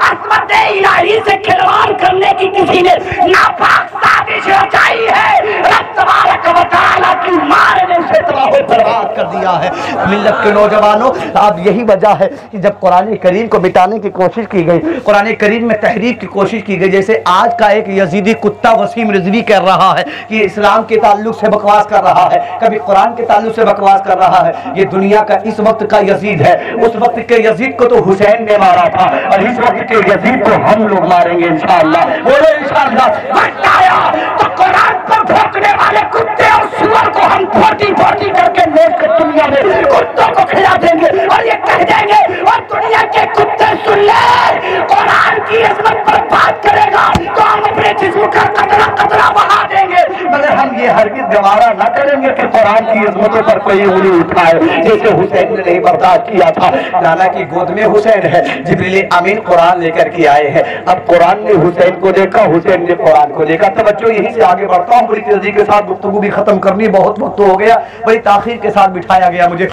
عصمت الہی سے کھلواڑ کرنے کی کسی نے ناپاک سازش رچائی ہے, رب تبارک و تعالی کی مار نے اسے تباہ و برباد کر دیا ہے. ملت کے نوجوانوں, اب یہی وجہ ہے کہ جب قرآن کریم کو مٹانے کی کوشش کی گئی, قرآن کریم میں تحریف کی کوشش کی گئی, جیسے آج کا ایک یزیدی کتا وسیم رضوی کر رہا ہے کہ اسلام کے تعلق سے بکواس کر رہا ہے, کبھی قرآن کے تعلق سے بکواس کر رہا ہے. یہ دنیا کا اس وقت کا یزید ہے. اس وقت کے یزید کو تو حسین نے مارا تھا اور اس وقت کے یزید کو ہم لوگ ماریں گے انشاءاللہ. بولو انشاءاللہ. وقت آیا تو قرآن پر بھونکنے والے کتے اور سور کو ہم پھوٹی کر کے نوٹ کر دنیا میں کتوں کو کھلا دیں گے اور یہ کہہ دیں گے اور دنیا کے کتے سن لے قرآن کی عظمت پر بات کرے گا تو ہم اپنے جسم کا قطرہ بہا دیں گے, مگر ہم یہ ہرگز گوارا نہ کریں گے کہ قرآن کی عظمتوں پر کوئی انگلی اٹھائے, جیسے حسین نے نہیں برداشت کیا تھا. نانا کی گود میں حسین ہے, جبریل امین قرآن لے کر کے آئے ہیں. اب قرآن نے حسین کو دیکھا, حسین نے قرآن کو دیکھا. توجہ یہیں سے آگے بڑھتا ہوں, بڑی تیزی کے ساتھ گفتگو بھی ختم کرنی, بہت وقت ہو گیا, بڑی تاخیر کے ساتھ بٹھایا گیا مجھے.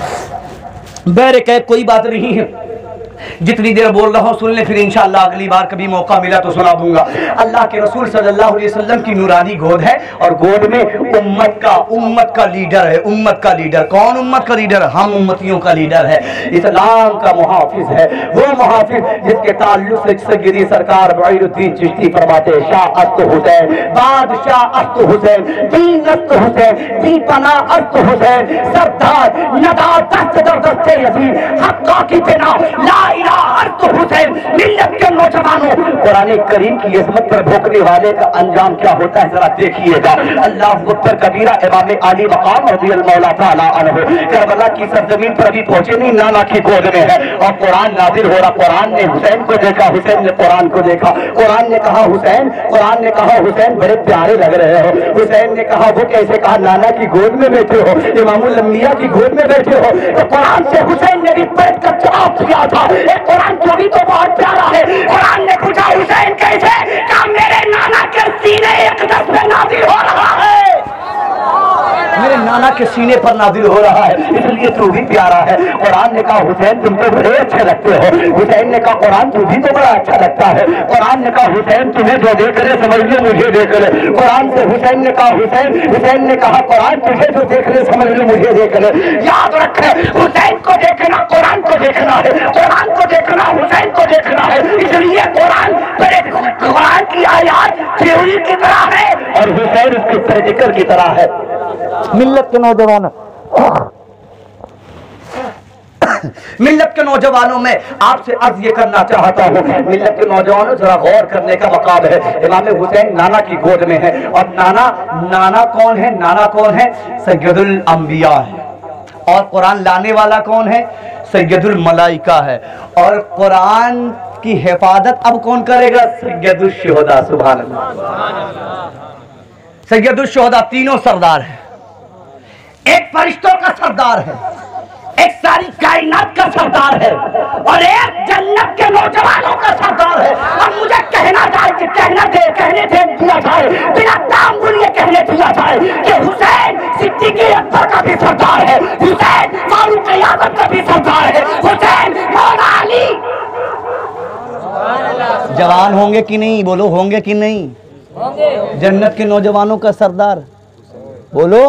بہرکیف کوئی بات نہیں ہے, جتنی دیر بول رہا ہوں سن لیں, پھر انشاءاللہ اگلی بار کبھی موقع ملا تو سنا دوں گا. اللہ کے رسول صلی اللہ علیہ وسلم کی نورانی گود ہے اور گود میں امت کا لیڈر ہے. امت کا لیڈر کون؟ امت کا لیڈر ہم امتیوں کا لیڈر ہے, اسلام کا محافظ ہے. وہ محافظ جس کے تعلق سے سیدی سرکار معین الدین چشتی فرماتے ہیں شاہ است حسین, بادشاہ است حسین, دین است حسین, دی پناہ است حسین, سردار ندا دست در دست یزید, حقا کی بنا لا حسین. ملت کے نوجوانوں, قرآن کریم کی عظمت پر بھوکنے والے کا انجام کیا ہوتا ہے ذرا دیکھیے گا. اللہ اکبر کبیرہ. امام علی مقام رضی اللہ تعالیٰ عنہ کربلا کی سرزمین پر ابھی پہنچے نہیں, نانا کی گود میں ہے اور قرآن نازل ہو رہا. قرآن نے حسین کو دیکھا, حسین نے قرآن کو دیکھا. قرآن نے کہا حسین بڑے پیارے لگ رہے ہو. حسین نے کہا وہ کیسے؟ کہا نانا کی گود میں بیٹھے ہو, امام الانبیاء کی گود میں بیٹھے ہو. تو قرآن سے حسین نے بھی بیٹھ کر جواب دیا تھا. قرآن جو بھی تو بہت پیارا ہے. قرآن نے پوچھا حسین کیسے؟ کہا میرے نانا کے سینے اقدس میں نازل ہو رہا ہے, میرے نانا کے سینے پر نازل ہو رہا ہے, اس لیے تو بھی پیارا ہے. قرآن نے کہا حسین تم تو بڑے اچھے لگتے ہو. حسین نے کہا قرآن تو بھی تو بڑا اچھا لگتا ہے. قرآن نے کہا حسین تمہیں جو دیکھ لے سمجھ لے مجھے دیکھ لے. قرآن سے حسین نے کہا حسین نے کہا قرآن تجھے جو دیکھ لے سمجھ لے مجھے دیکھ لے. یاد رکھے حسین کو دیکھنا قرآن کو دیکھنا ہے, قرآن کو دیکھنا حسین کو دیکھنا ہے. اس لیے قرآن کی آیات تھیوری کی طرح ہے اور حسین اس کی پریکٹیکل کی طرح ہے. ملت کے نوجوانوں میں آپ سے عرض یہ کرنا چاہتا ہوں, ملت کے نوجوانوں ذرا غور کرنے کا مقام ہے. امام حسین نانا کی گود میں ہے اور نانا کون ہے؟ نانا کون ہے؟ سید الانبیاء ہے. اور قرآن لانے والا کون ہے؟ سید الملائکہ ہے. اور قرآن کی حفاظت اب کون کرے گا؟ سید الشہداء. سبحان اللہ. سید الشہداء تینوں سردار ہیں, ایک فرشتوں کا سردار ہے, ایک ساری کائنات کا سردار ہے اور ایک جنت کے نوجوانوں کا سردار ہے. اب مجھے کہنے دیا جائے بنا تعامل یہ کہنے دیا جائے کہ حسین صدیق کا بھی سردار ہے، حسین فاروق اعظم کا بھی سردار ہے، حسین مولا علی۔ جوان ہوں گے کہ نہیں؟ بولو ہوں گے کہ نہیں؟ جنت کے نوجوانوں کا سردار بولو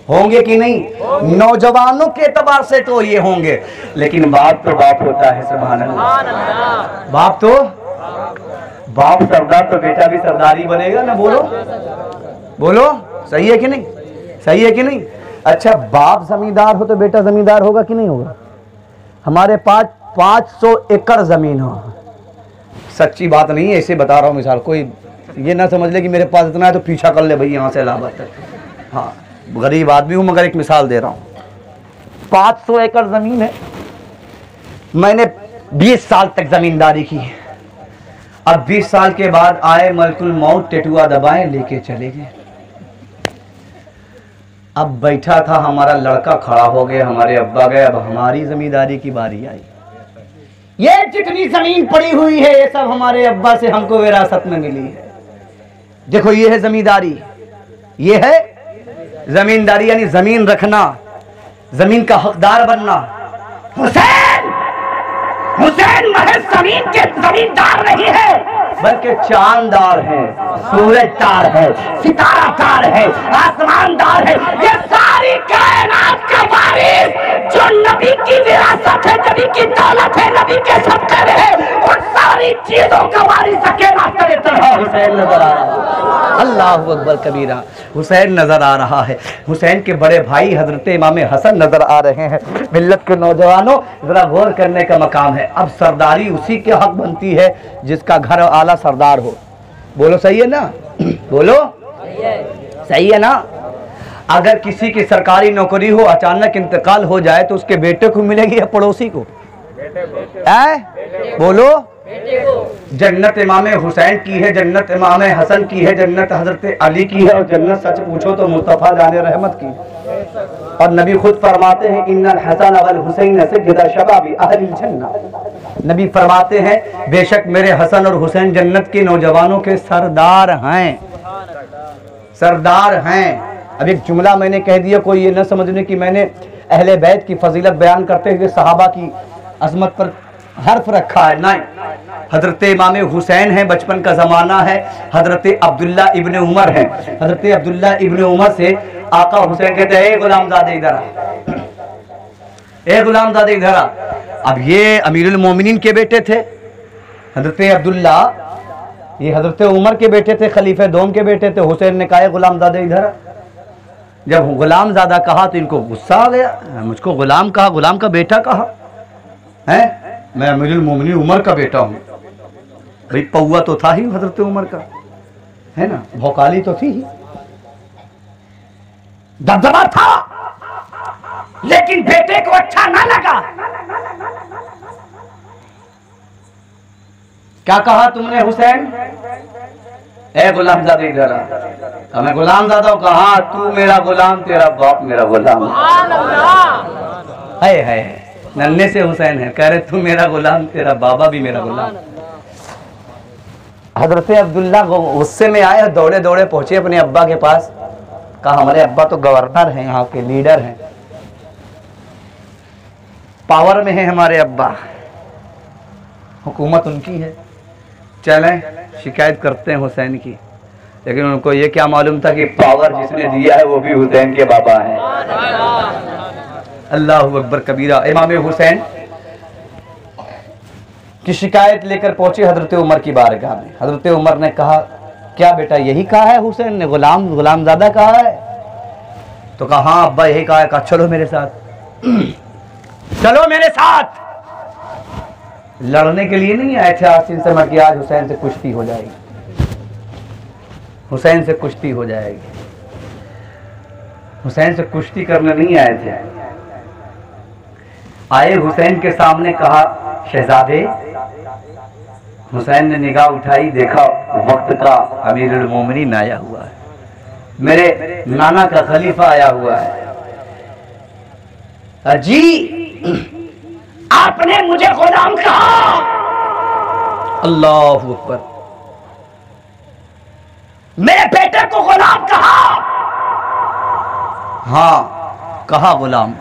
ہوں گے کہ نہیں؟ نوجوانوں کے اعتبار سے تو یہ ہوں گے، لیکن باپ تو باپ ہوتا ہے، سبحان اللہ، باپ تو باپ سردار تو بیٹا بھی سرداری بنے گا نا، بولو بولو، صحیح ہے کہ نہیں؟ صحیح ہے کہ نہیں؟ اچھا باپ زمیندار ہو تو بیٹا زمیندار ہوگا کہ نہیں ہوگا؟ ہمارے پاس 500 ایکڑ زمین ہو، سچی بات نہیں ہے، ایسے بتا رہا ہوں مثال، کوئی یہ نہ سمجھ لے کہ میرے پاس اتنا ہے تو پیچھا کر لے بھائی یہاں سے الہ آباد تک، ہاں غریب آدمی ہوں مگر ایک مثال دے رہا ہوں۔ 500 ایکڑ زمین ہے، میں نے 20 سال تک زمینداری کی، اب 20 سال کے بعد آئے ملک الموت، ٹیٹوا دبائے لے کے چلے گئے۔ اب بیٹھا تھا ہمارا لڑکا کھڑا ہو گیا، ہمارے ابا گئے، اب ہماری زمینداری کی باری آئی۔ یہ جتنی زمین پڑی ہوئی ہے یہ سب ہمارے ابا سے ہم کو وراثت میں ملی ہے۔ دیکھو یہ ہے زمینداری، یہ ہے زمینداری، یعنی زمین رکھنا، زمین کا حقدار بننا۔ حسین محض زمین کے زمیندار نہیں ہے بلکہ چاندار ہے، سورج دار ہے، ستارہ دار ہے، آسمان دار ہے، یہ ساری کائنات کا وارث جو نبی کی وراثت ہے، نبی کی دولت ہے، نبی کے صدقے میں ہے، ان ساری چیزوں کا وارث اکیلا تنہا حسین نظر آ رہا ہے۔ اللہ اکبر کبیرہ، حسین نظر آ رہا ہے، حسین کے بڑے بھائی حضرت امام حسن نظر آ رہے ہیں۔ ملت کے نوجوانوں ذرا غور کرنے کا مقام ہے، اب سرداری اسی کے حق بنتی ہے جس کا گھر اعلیٰ سردار ہو، بولو صحیح ہے نا؟ بولو صحیح ہے نا؟ اگر کسی کی سرکاری نوکری ہو، اچانک انتقال ہو جائے تو اس کے بیٹے کو ملے گی یا پڑوسی کو؟ بولو، جنت امام حسین کی ہے، جنت امام حسن کی ہے، جنت حضرت علی کی ہے، اور جنت سچ پوچھو تو مصطفیٰ جان رحمت کی، اور نبی خود فرماتے ہیں ان الحسن والحسین سید شباب اہل الجنہ، نبی فرماتے ہیں بے شک میرے حسن اور حسین جنت کے نوجوانوں کے سردار ہیں، سردار ہیں۔ اب ایک جملہ میں نے کہہ دیا، کوئی یہ نہ سمجھنے کہ میں نے اہل بیت کی فضیلت بیان کرتے ہوئے صحابہ کی عظمت پر حرف رکھا ہے، نہیں، حضرت امام حسین ہیں، بچپن کا زمانہ ہے، حضرت عبداللہ ابن عمر ہیں، حضرت عبداللہ ابن عمر سے آقا حسین کہتے ہیں اے غلام زادے ادھر آ، اے غلام زادے ادھر آ۔ اب یہ امیر المومنین کے بیٹے تھے حضرت عبداللہ، یہ حضرت عمر کے بیٹے تھے، خلیفہ دوم کے بیٹے تھے۔ حسین نے کہا اے غلام زادے ادھر آ۔ جب غلام زادہ کہا تو ان کو غصہ آ گیا، مجھ کو غلام کہا، غلام کا بیٹا کہا ہے، میں امیر المومنین عمر کا بیٹا ہوں۔ بھئی پوا تو تھا ہی حضرت عمر کا، ہے نا، بھوکالی تو تھی ہی، دبدبا تھا، لیکن بیٹے کو اچھا نہ لگا۔ کیا کہا تم نے حسین؟ اے غلام زادے ادھر آ۔ میں غلام زادہ ہوں، کہا تو میرا غلام، تیرا باپ میرا غلام۔ ہے ننے سے حسین ہے، کہہ رہے تو میرا غلام، تیرا بابا بھی میرا غلام۔ حضرت عبداللہ غصے میں آئے، دوڑے دوڑے پہنچے اپنے ابا کے پاس، کہا ہمارے ابا تو گورنر ہیں، یہاں کے لیڈر ہیں، پاور میں ہیں ہمارے ابا، حکومت ان کی ہے، چلیں شکایت کرتے ہیں حسین کی۔ لیکن ان کو یہ کیا معلوم تھا کہ پاور جس نے دیا ہے وہ بھی حسین کے بابا ہیں۔ اللہ اکبر کبیرہ۔ امام حسین کی شکایت لے کر پہنچے حضرت عمر کی بارگاہ میں۔ حضرت عمر نے کہا کیا بیٹا یہی کہا ہے حسین نے، غلام زادہ کہا ہے؟ تو کہا ہاں ابا یہی کہا ہے۔ کہا چلو میرے ساتھ، چلو میرے ساتھ۔ لڑنے کے لیے نہیں آئے تھے آسین سے کہ آج حسین سے کشتی ہو جائے گی، حسین سے کشتی ہو جائے گی، حسین سے کشتی کرنے نہیں آئے تھے۔ آئے حسین کے سامنے، کہا شہزادے۔ حسین نے نگاہ اٹھائی، دیکھا وقت کا امیر المومنین آیا ہوا ہے، میرے نانا کا خلیفہ آیا ہوا ہے۔ جی آپ نے مجھے غلام کہا؟ اللہ اکبر۔ میرے بیٹے کو غلام کہا؟ ہاں۔ कहा गुलाम।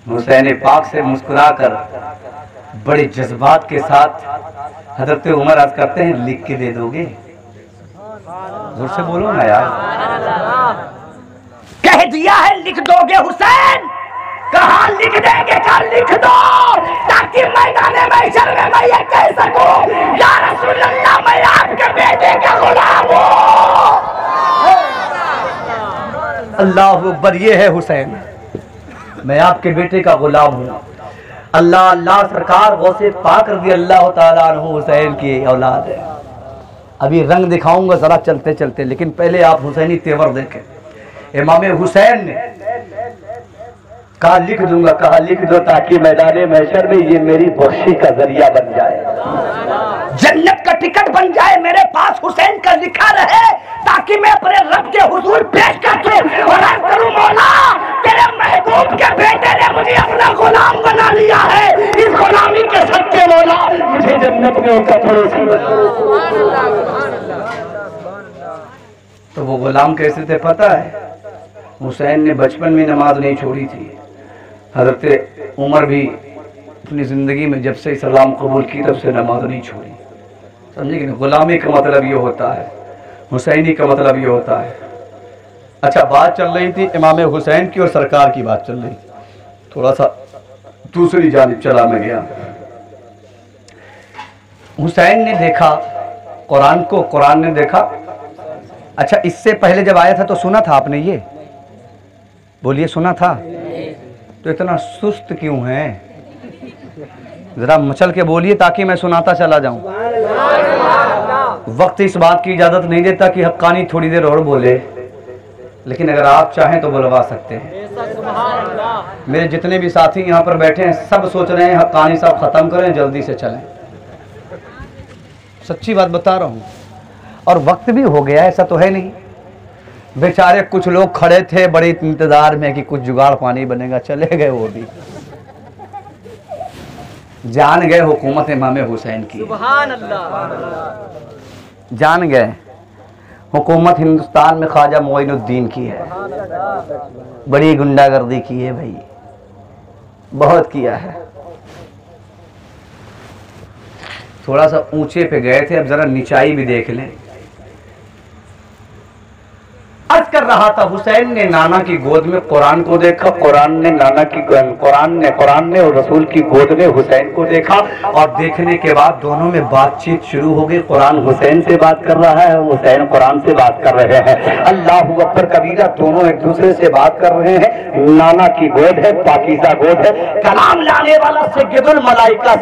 हुसैन पाक से मुस्कुरा कर बड़े जज्बात के साथ हजरत उमर अर्ज करते हैं, लिख के दे दोगे? जोर से बोलो ना यार। कह दिया है लिख दोगे हुसैन, कहा लिख देंगे, क्या लिख दो, ताकि मैदाने महशर में मैं ये कह सकूं, या रसूल अल्लाह मैं आपके बेटे का गुलाम हूं। अल्लाह अकबर, ये है हुसैन, मैं आपके बेटे का गुलाम हूँ। अल्लाह अल्लाह, सरकार गौसे पाक रज़ी अल्लाह ताला अन्हु हुसैन की औलाद है। अभी रंग दिखाऊंगा जरा चलते चलते, लेकिन पहले आप हुसैनी तेवर देखें। इमाम हुसैन ने कहा लिख दूंगा, कहा लिख दो ताकि मैदान महशर में ये मेरी बख्शी का जरिया बन जाए, जन्नत का टिकट बन जाए, मेरे पास हुसैन का लिखा रहे, ताकि मैं अपने रब के हुजूर पेश कर दूं और अर्ज करूं, मौला तेरे महबूब के बेटे ने मुझे अपना गुलाम बना लिया है, इस गुलामी के सच्चे मौला मुझे जन्नत में उनका पड़ोसी बना। तो वो गुलाम कैसे थे पता है? हुसैन ने बचपन में नमाज नहीं छोड़ी थी। हजरत उमर भी अपनी ज़िंदगी में जब से इस्लाम कबूल की तब से नमाज नहीं छोड़ी। समझे कि नहीं? गुलामी का मतलब ये होता है, हुसैनी का मतलब ये होता है। अच्छा, बात चल रही थी इमाम हुसैन की और सरकार की बात चल रही थी, थोड़ा सा दूसरी जानिब चला मैं गया। हुसैन ने देखा कुरान को, कुरान ने देखा। अच्छा, इससे पहले जब आया था तो सुना था आपने? ये बोलिए, सुना था? तो इतना सुस्त क्यों है? जरा मचल के बोलिए ताकि मैं सुनाता चला जाऊं। वक्त इस बात की इजाजत नहीं देता कि हक्कानी थोड़ी देर और बोले, लेकिन अगर आप चाहें तो बुलवा सकते हैं। मेरे जितने भी साथी यहाँ पर बैठे हैं सब सोच रहे हैं हक्कानी साहब खत्म करें, जल्दी से चलें। सच्ची बात बता रहा हूँ, और वक्त भी हो गया, ऐसा तो है नहीं। बेचारे कुछ लोग खड़े थे बड़े इंतजार में कि कुछ जुगाड़ पानी बनेगा, चले गए वो भी। जान गए हुकूमत इमाम हुसैन की, सुभान अल्लाह। जान गए हुकूमत हिंदुस्तान में ख्वाजा मोइनुद्दीन की है। बड़ी गुंडागर्दी की है भाई, बहुत किया है। थोड़ा सा ऊंचे पे गए थे, अब जरा निचाई भी देख लें। अर्ज कर रहा था, हुसैन ने नाना की गोद में कुरान को देखा, कुरान ने और रसूल की गोद में हुसैन को देखा, और देखने के बाद दोनों में बातचीत शुरू हो गई। कुरान हुसैन से बात कर रहा है, हुसैन कुरान से बात कर रहे हैं। अल्लाहू अकबर कबीरा, दोनों एक दूसरे से बात कर रहे हैं। नाना की गोद है, पाकीज़ा गोद है, कलाम लाने वाला सय्यदुल मलाइका,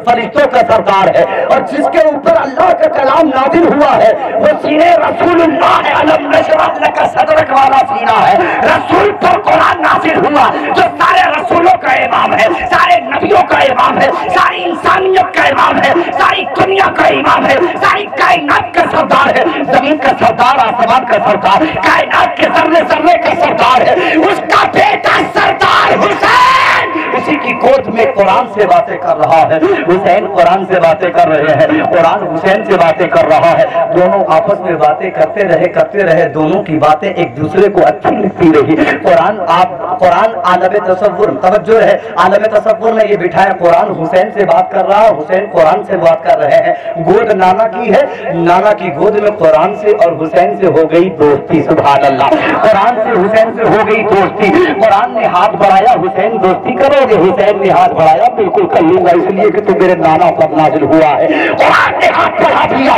फरिश्तों का सरदार है, और जिसके ऊपर अल्लाह का कलाम नाज़िल हुआ है वो सीने रसूलुल्लाह है, अलम नशरह लका सदरक वाला सीना है। रसूल पर कुरान नाज़िल हुआ जो सारे रसूलों का इमाम है, सारे नबियों का इमाम है, सारी इंसानियत का इमाम है, सारी दुनिया का इमाम है, सारी कायनात का सरदार है, जमीन का सरदार, आसमान का सरदार, कायनात के जर्रे जर्रे का सरदार है, उसका बेटा सरदार हुसैन उसी की गोद में कुरान से बातें कर रहा है। हुसैन कुरान से बातें कर रहे हैं, कुरान हुसैन से बातें कर रहा है। दोनों आपस में बातें करते रहे, दोनों की बातें एक दूसरे को अच्छी लगती रही। कुरान आलम तसव्वुर, तवज्जो है, आलम तसव्वुर में ये बिठाया। कुरान हुसैन से बात कर रहा है, हुसैन कुरान से बात कर रहे हैं। गोद नाना की है, नाना की गोद में कुरान से और हुसैन से हो गई दोस्ती। सुभान अल्लाह, कुरान से हुसैन से हो गई दोस्ती। कुरान ने हाथ बढ़ाया, हुसैन दोस्ती करोगे? हुसैन ने हाथ बढ़ाया, बिल्कुल कर लूंगा, इसलिए कि तू मेरे नाना पर नाज़िल हुआ है। कुरान ने हाथ बढ़ा दिया,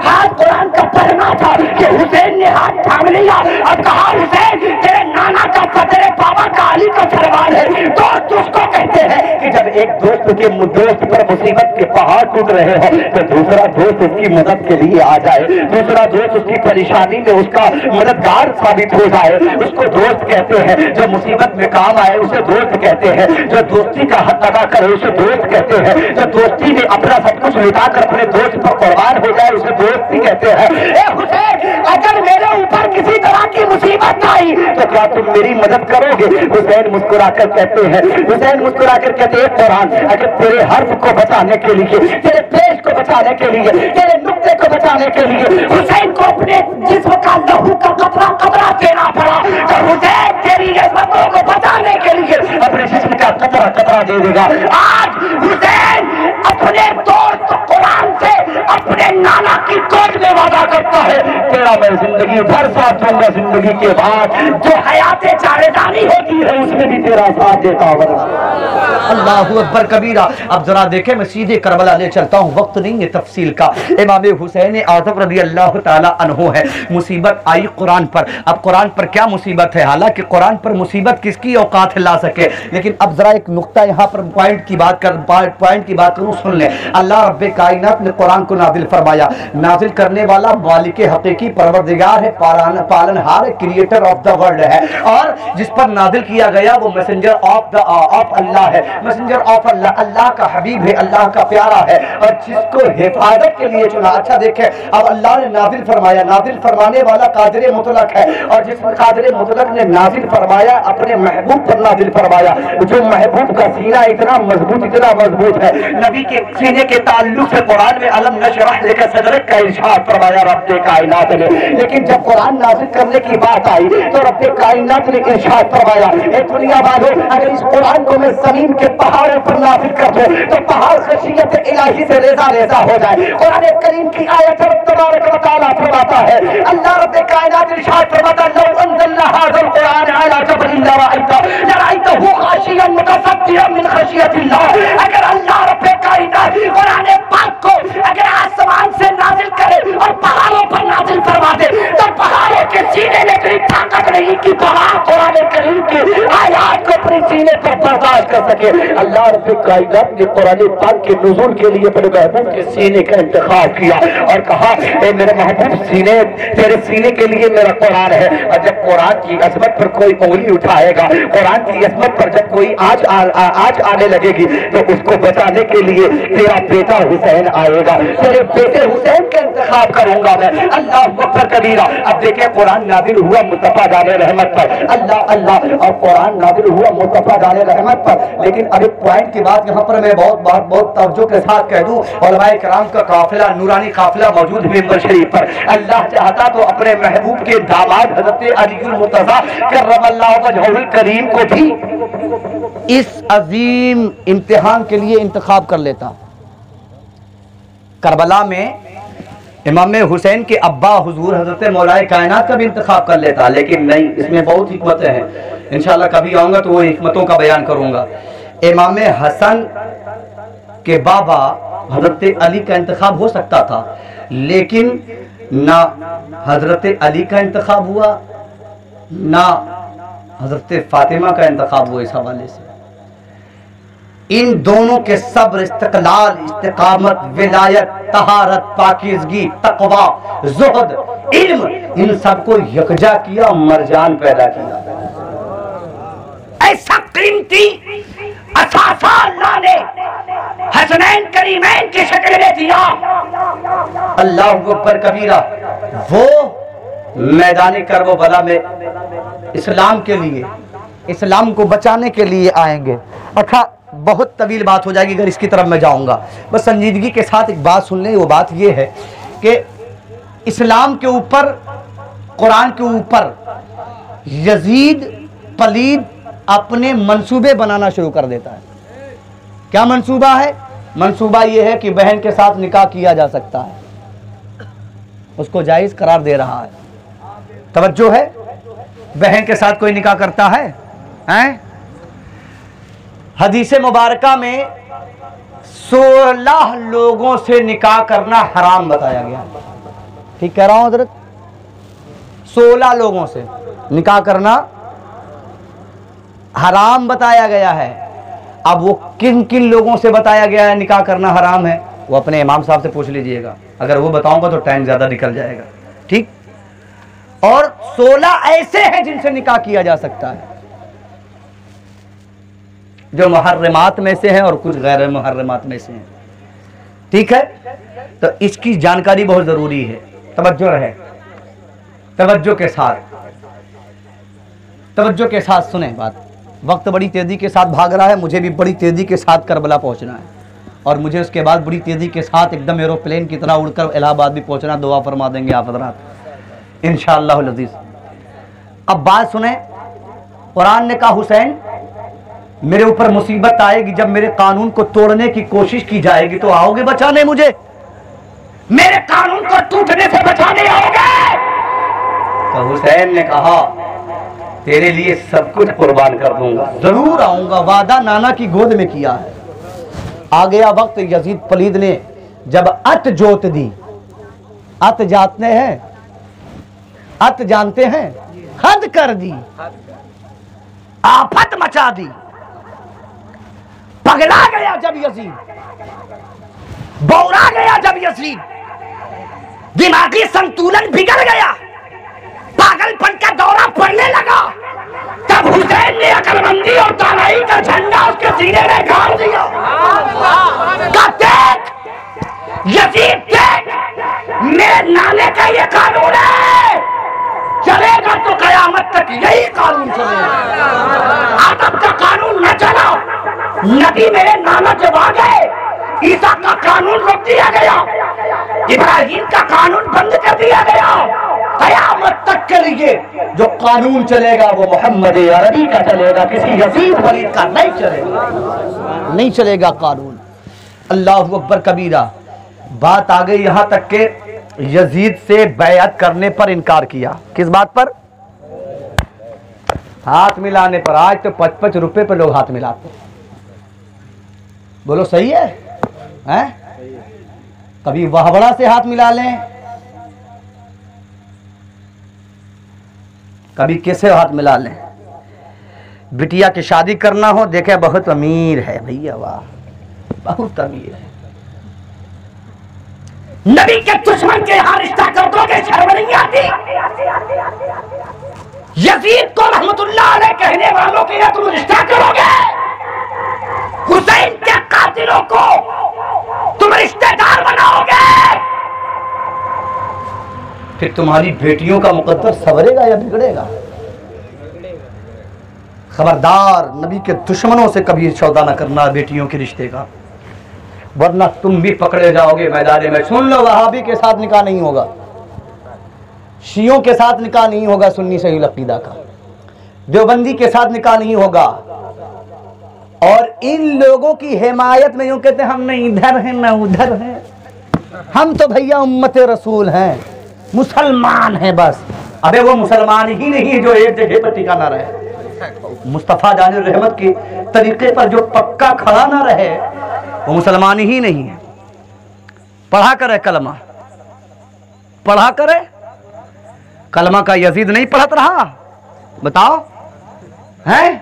हाथ कुरान का पढ़ना था कि हुसैन ने हाथ थाम लिया और कहा, हुसैन तेरे नाना का, तेरे बाबा का, अली का फरमान है। दोस्त उसको कहते हैं कि जब एक दोस्त पर मुसीबत के पहाड़ टूट रहे हो तो दूसरा दोस्त उसकी मदद के लिए आ जाए, दूसरा दोस्त उसकी परेशानी में उसका मददगार साबित हो जाए, उसको दोस्त कहते हैं। जो मुसीबत में काम आए उसे दोस्त कहते हैं, जो दोस्ती का हक अदा करे उसे दोस्त कहते हैं, जो दोस्ती में अपना सब कुछ लुटा कर अपने दोस्त पर कुर्बान हो जाए उसे दोस्ती कहते हैं। ए हुसैन, अगर मेरे ऊपर किसी तरह की मुसीबत आई तो क्या तुम मेरी मदद करोगे? हुसैन मुस्कुराकर कहते हैं, हुसैन मुस्कुराकर कहते हैं, कुरान अगर तेरे हर्फ को बचाने के लिए, तेरे पेश को बचाने के लिए, तेरे नुक्ते को बचाने के लिए हुसैन को अपने जिस्म का लहू का कतरा कतरा देना पड़ा, तो हुसैन तेरी अज़मतों को बचाने के लिए अपने जिस्म का कतरा कतरा दे देगा। आज हुसैन अपने दोस्त कुरान से अपने नाना की गोद में वादा करता है, तेरा मैं जिंदगी भर साथ दूंगा, जिंदगी के बाद जो हयाते जावेदानी होती है उसमें भी तेरा साथ देता हूँ। अल्लाहु अकबर कबीरा। अब जरा देखें, मैं सीधे करबला ले चलता हूँ, वक्त नहीं है तफसील का। इमाम हुसैन आज़म रज़ी अल्लाह ताला अन्हु है, मुसीबत आई कुरान पर। अब कुरान पर क्या मुसीबत है? हालांकि कुरान पर मुसीबत किसकी औकात ला सके, लेकिन अब जरा एक नुक्ता यहाँ पर पॉइंट की बात करूँ, सुन ले। अल्लाह रब्बे कायनात ने कुरान को नाजिल फरमाया। नाजिल करने वाला मालिक हकीकी परवरदिगार है, पालनहार है, क्रिएटर ऑफ द वर्ल्ड है। और जिस पर नाजिल किया गया वो मैसेंजर ऑफ अल्लाह है, मैसेंजर ऑफ अल्लाह, अल्लाह का हबीब है, अल्लाह का प्यारा है, और जिसको हिफाजत के लिए चुना। अच्छा देखें, अब अल्लाह ने नाजिल फरमाया, नाजिल फरमाने वाला कादिर मुतलक है, और जिस कादिर मुतलक ने नाजिल फरमाया अपने महबूब पर नाजिल फरमाया, जो महबूब का सीना इतना मजबूत है, नबी के सीने के ताल्लुक से कुरान में अलम नशरह लक सदरक का इरशाद फरमाया रब्बे कायनात ने। लेकिन जब कुरान नाजिल करने की बात आई तो रब्बे कायनात ने इरशाद फरमाया, ए दुनिया वालों, अगर इस कुरान को मैं ज़मीन के पहाड़ों पर नाजिल कर दूं तो पहाड़ खशियत इलाही से रेज़ा हो जाए। कुरान करीम की आयत तबारक व तआला फरमाता है, अल्लाह रब्बे कायनात इरशाद फरमाता, लौ अंज़लना हाज़ल कुरान अला जबलिन लरअयतहु खाशियन मुतसद्दिअन मिन खशियतिल्लाह। अगर अल्लाह रब्बे कायनात कुरान पाक को अगर आसमान से नाजिल करे और पहाड़ों पर नाजिल फरमा दे तो पहाड़ों के सीने में इतनी ताकत नहीं कि पहाड़ कुरान करीम की आयत को अपने सीने पर बर्दाश्त कर सके। अल्लाह रब्बे कायनात ने कुरान पाक के नुज़ूल के लिए अपने महबूब के सीने का इंतखाब किया और कहा, ए मेरे महबूब, सीने तेरे सीने के लिए मेरा कुरान है। और जब कुरान की अज़मत पर कोई उंगली उठाएगा, कुरान की अज़मत पर जब कोई आज आने लगेगी तो उसको बचाने के लिए तेरा बेटा हुसैन आएगा, तेरे बेटे हुसैन का इंतखाब करूंगा मैं। अल्लाह अकबर कबीरा। अब देखिए, कुरान नाजिल हुआ मुस्तफा जाने रहमत पर, अल्लाह अल्लाह, और कुरान नाजिल हुआ मुस्तफा जाने रहमत पर। लेकिन अब एक पॉइंट की बात यहाँ पर मैं बहुत तवज्जो के साथ कह दूं, उलमाए किराम का काफिला, नूरानी काफिला मौजूद है मिंबर शरीफ पर। अल्लाह चाहता तो अपने महबूब के दामाद हज़रत अलीउल मुर्तज़ा कर्रमल्लाहु वजहुल करीम को भी इस अजीम इम्तिहान के लिए इंतखाब कर लेता। करबला में इमाम हुसैन के अब्बा हुजूर हज़रत मौलाए कायनात का भी इंतखाब कर लेता, लेकिन नहीं, इसमें बहुत हिकमतें हैं। इंशाअल्लाह कभी आऊँगा तो वो हिकमतों का बयान करूँगा। इमाम हसन के बाबा हज़रत अली का इंतखाब हो सकता था, लेकिन ना हज़रत अली का इंतखाब हुआ ना हज़रत फातिमा का इंतखाब हुआ। इस हवाले से इन दोनों के सब्र, इस्तिक़लाल, इस्तिक़ामत, विलायत, तहारत, पाकीज़गी, तक़वा, ज़ुहद, इल्म, इन सबको यकजा किया, मरजान पैदा किया। ऐसा कीमती असासा अल्लाह ने हसनैन करीमैन की शक्ल में दिया। अल्लाह अकबर कबीरा। वो मैदानी करबला में इस्लाम के लिए, इस्लाम को बचाने के लिए आएंगे। अच्छा, बहुत तवील बात हो जाएगी अगर इसकी तरफ मैं जाऊंगा। बस संजीदगी के साथ एक बात सुन लें। वो बात ये है कि इस्लाम के ऊपर, कुरान के ऊपर यजीद पलीद अपने मंसूबे बनाना शुरू कर देता है। क्या मंसूबा है? मंसूबा ये है कि बहन के साथ निकाह किया जा सकता है, उसको जायज़ करार दे रहा है। तवज्जो है, बहन के साथ कोई निकाह करता है, हैं? हदीस मुबारका में 16 लोगों से निकाह करना हराम बताया गया। ठीक कह रहा हूं हजरत? 16 लोगों से निकाह करना हराम बताया गया है। अब वो किन किन लोगों से बताया गया है निकाह करना हराम है, वो अपने इमाम साहब से पूछ लीजिएगा। अगर वो बताऊंगा तो टाइम ज्यादा निकल जाएगा। ठीक, और 16 ऐसे हैं जिनसे निकाह किया जा सकता है, जो मुहर्रमात में से हैं और कुछ गैर मुहर्रमात में से हैं। ठीक है, तो इसकी जानकारी बहुत जरूरी है। तवज्जो रहे, तवज्जो के साथ सुने बात। वक्त बड़ी तेजी के साथ भाग रहा है, मुझे भी बड़ी तेजी के साथ करबला पहुंचना है, और मुझे उसके बाद बड़ी तेजी के साथ एकदम एरोप्लेन की तरह उड़कर इलाहाबाद भी पहुंचना। दुआ फरमा देंगे आप हज़रात इंशाअल्लाह अज़ीज़। अब बात सुने, कुरान ने कहा हुसैन मेरे ऊपर मुसीबत आएगी जब मेरे कानून को तोड़ने की कोशिश की जाएगी, तो आओगे बचाने मुझे? मेरे कानून को टूटने से बचाने आओगे? तो हुसैन ने कहा तेरे लिए सब कुछ कुर्बान कर दूंगा, जरूर आऊंगा, वादा नाना की गोद में किया है। आ गया वक्त, यजीद पलीद ने जब अत जोत दी, अत जानते हैं, अत जानते हैं, हद कर दी, आफत मचा दी, पगला गया जब यजीद, बौरा गया जब यजीद, दिमागी संतुलन बिगड़ गया, पागलपन का दौरा पड़ने लगा, तब हुसैन ने अकलमंदी और तानाई का झंडा उसके सीने में गाड़ दिया। कहा देख यजीद देख, मेरे नाने का ये कानून है, चलेगा तो कयामत तक यही कानून चलेगा। आदम का कानून न चला, नबी मेरे नाना जब आ गए, ईसा का कानून रोक दिया गया, इब्राहिम का कानून बंद कर दिया गया। कयामत तक के लिए जो कानून चलेगा वो मोहम्मद अरबी का चलेगा, किसी यजीद वलीद का नहीं चलेगा, नहीं चलेगा कानून। अल्लाह अकबर कबीरा। बात आ गई यहां तक के यजीद से बैअत करने पर इनकार किया। किस बात पर? हाथ मिलाने पर। आज तो 55 रुपए पे लोग हाथ मिलाते हैं। बोलो सही है, हैं? कभी वहबड़ा से हाथ मिला लें, कभी किसे हाथ मिला लें। बिटिया की शादी करना हो, देखे बहुत अमीर है भैया, वाह बहुत अमीर है, नबी के दुश्मन के यहाँ रिश्ता कर दोगे, शर्म नहीं आती? यजीद को रहमतुल्लाह अलैह कहने वालों के यहाँ तुम रिश्ता करोगे, हुसैन के कातिलों को तुम रिश्तेदार बनाओगे, फिर तुम्हारी बेटियों का मुकद्दर संवरेगा या बिगड़ेगा? खबरदार, नबी के दुश्मनों से कभी सौदा न करना बेटियों के रिश्ते का, वरना तुम भी पकड़े जाओगे मैदान में। सुन लो, वहाबी के साथ निकाह नहीं होगा, शियों के साथ निकाह नहीं होगा, सुन्नी सही अकीदा का, देवबंदी के साथ निकाह नहीं होगा। और इन लोगों की हिमायत में यूं कहते हैं हम न इधर हैं न उधर हैं, हम तो भैया उम्मत रसूल हैं, मुसलमान हैं बस। अबे वो मुसलमान ही नहीं जो एक जगह पर टिका ना रहे, मुस्तफा जान रहमत के तरीके पर जो पक्का खड़ा ना रहे वो मुसलमान ही नहीं है। पढ़ा करे कलमा, पढ़ा करे कलमा का यजीद नहीं पढ़त रहा, बताओ हैं?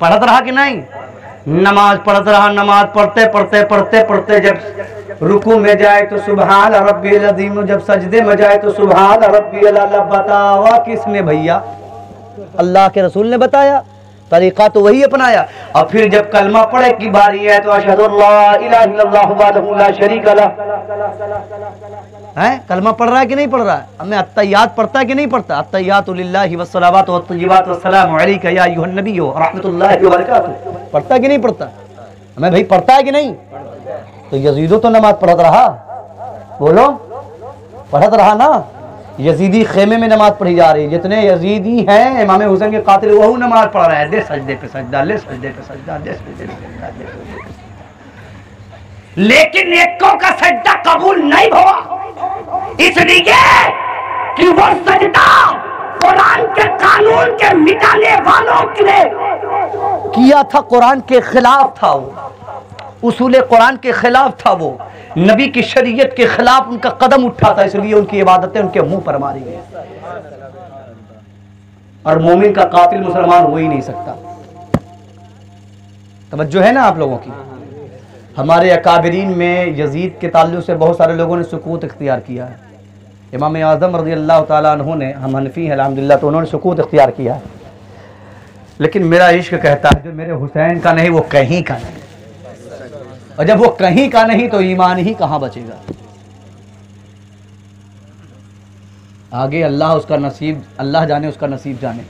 पढ़त रहा कि नहीं? नमाज पढ़त रहा, नमाज पढ़ते पढ़ते पढ़ते पढ़ते जब रुकू में जाए तो सुभान रब्बिल अज़ीम, जब सजदे में जाए तो सुभान रब्बिल आला। बतावा किसने भैया? अल्लाह के रसूल ने बताया, तरीका तो वही अपनाया। और फिर जब कलमा पढ़े की बारी है तो अशहदु अल्ला इलाहा इल्लल्लाहु वहदहु ला शरीका लह, हैं? कलमा पढ़ रहा है कि नहीं पढ़ रहा है? हमें अत्तहियात पढ़ता है कि नहीं पढ़ता? अत्तहियातु लिल्लाहि वस्सलावातु वत्तय्यिबातु वस्सलामु अलैका या अय्युहन नबी व रहमतुल्लाहि व बरकातुहू। पढ़ता है कि नहीं पढ़ता? हमें भाई पढ़ता है कि नहीं? तो यजीदो तो नमाज पढ़त रहा, बोलो पढ़त रहा ना। यजीदी खेमे में नमाज पढ़ी जा रही है, जितने यजीदी हैं इमाम हुसैन के कातिल वही नमाज पढ़ रहे हैं, दे सजदे पे सजदा, ले सजदे पे सजदा, दे सजदे पे सजदा, दे सजदे पे। लेकिन नेकों का सजदा कबूल नहीं हुआ, इसलिए कि वो सजदा कुरान के कानून के मिटाने वालों ने किया था, कुरान के खिलाफ था, वो उसूल कुरान के खिलाफ था, वो नबी की शरीयत के खिलाफ उनका कदम उठा था, इसलिए उनकी इबादतें उनके मुंह पर मारी गई। और मोमिन का कातिल मुसलमान हो ही नहीं सकता। तवज्जो है ना आप लोगों की? हमारे अकाबरीन में यजीद के ताल्लुक से बहुत सारे लोगों ने सुकूत इख्तियार किया है। इमाम आज़म रज़ी अल्लाह ताला अन्हु ने, हम हनफी हैं अल्हम्दुलिल्लाह, तो उन्होंने सुकूत इख्तियार किया है। लेकिन मेरा इश्क कहता है जो मेरे हुसैन का नहीं वो कहीं का नहीं, और जब वो कहीं का नहीं तो ईमान ही कहाँ बचेगा। आगे अल्लाह उसका नसीब, अल्लाह जाने उसका नसीब जाने।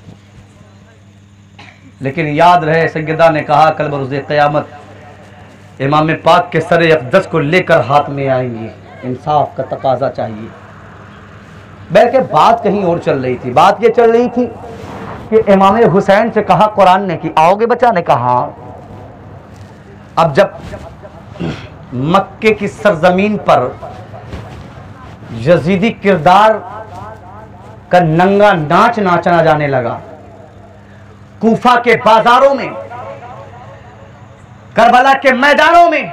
लेकिन याद रहे सैयदा ने कहा कल बरोज़े क़यामत इमाम पाक के सर अक़दस को लेकर हाथ में आएंगे, इंसाफ का तकाजा चाहिए। बल्कि बात कहीं और चल रही थी। बात ये चल रही थी کہ امام حسین سے کہا قرآن نے کہ آؤ گے بچہ؟ نے کہا اب جب مکے کی سرزمین پر یزیدی کردار کا ننگا ناچ ناچا جانے لگا، کوفہ کے بازاروں میں، کربلا کے میدانوں میں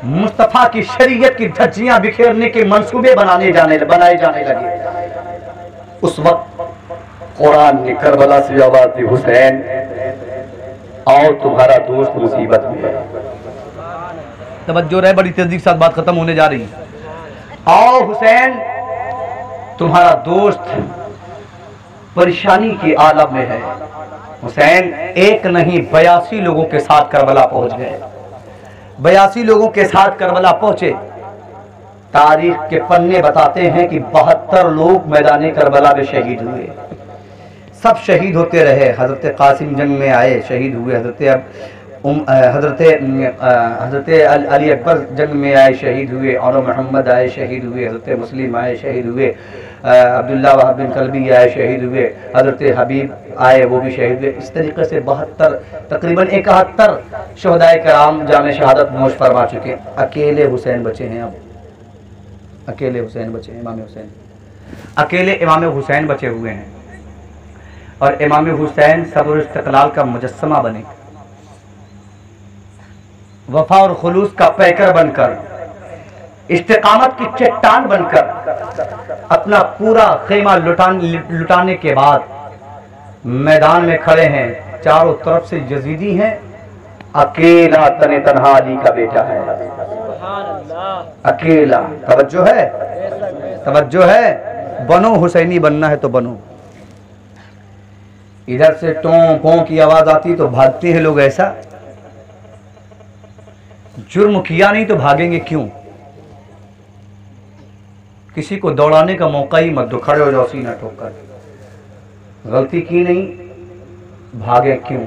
مصطفیٰ کی شریعت کی دھجیاں بکھیرنے کے منصوبے بنائے جانے لگے، اس وقت قرآن نے کربلا سے آواز دی، حسین آؤ تمہارا دوست مصیبت میں ہے۔ توجہ رہے، بڑی تیزی کے ساتھ بات ختم ہونے جا رہی ہے۔ آؤ حسین تمہارا دوست پریشانی کی عالم میں ہے۔ حسین ایک نہیں 82 لوگوں کے ساتھ کربلا پہنچ گئے، 82 لوگوں کے ساتھ کربلا پہنچے۔ تاریخ کے پنے بتاتے ہیں کہ 72 لوگ میدان کربلا میں شہید ہوئے، سب شہید ہوتے رہے۔ حضرت قاسم جنگ میں آئے، شہید ہوئے۔ حضرت علی اکبر جنگ میں آئے، شہید ہوئے۔ اور محمد آئے، شہید ہوئے۔ حضرت مسلم آئے، شہید ہوئے۔ عبداللہ وہب بن قلبی آئے، شہید ہوئے۔ حضرت حبیب آئے، وہ بھی شہید ہوئے۔ اس طریقے سے 72 تقریباً 71 شہدائے کرام جام شہادت نوش فرما چکے۔ اکیلے حسین بچے ہیں، اب اکیلے حسین بچے ہیں، امام حسین اکیلے امام حسین بچے ہوئے ہیں۔ اور امام حسین صبر و استقلال کا مجسمہ بنے، وفا اور خلوص کا پیکر بن کر، استقامت کی چٹان بن کر اپنا پورا خیمہ لٹانے کے بعد میدان میں کھڑے ہیں۔ چاروں طرف سے یزیدی ہیں، اکیلا تن تنہا علی کا بیٹا ہے، اکیلا۔ توجہ ہے، توجہ ہے، بنو حسینی بننا ہے تو بنو۔ ادھر سے ٹوں پوں کی آواز آتی تو بھاگتے ہیں لوگ، ایسا جرم کیا نہیں تو بھاگیں گے کیوں؟ کسی کو دوڑانے کا موقع ہی مت دو، کھڑے ہو جاؤ سینہ ٹھوک کر۔ غلطی کی نہیں، بھاگے کیوں؟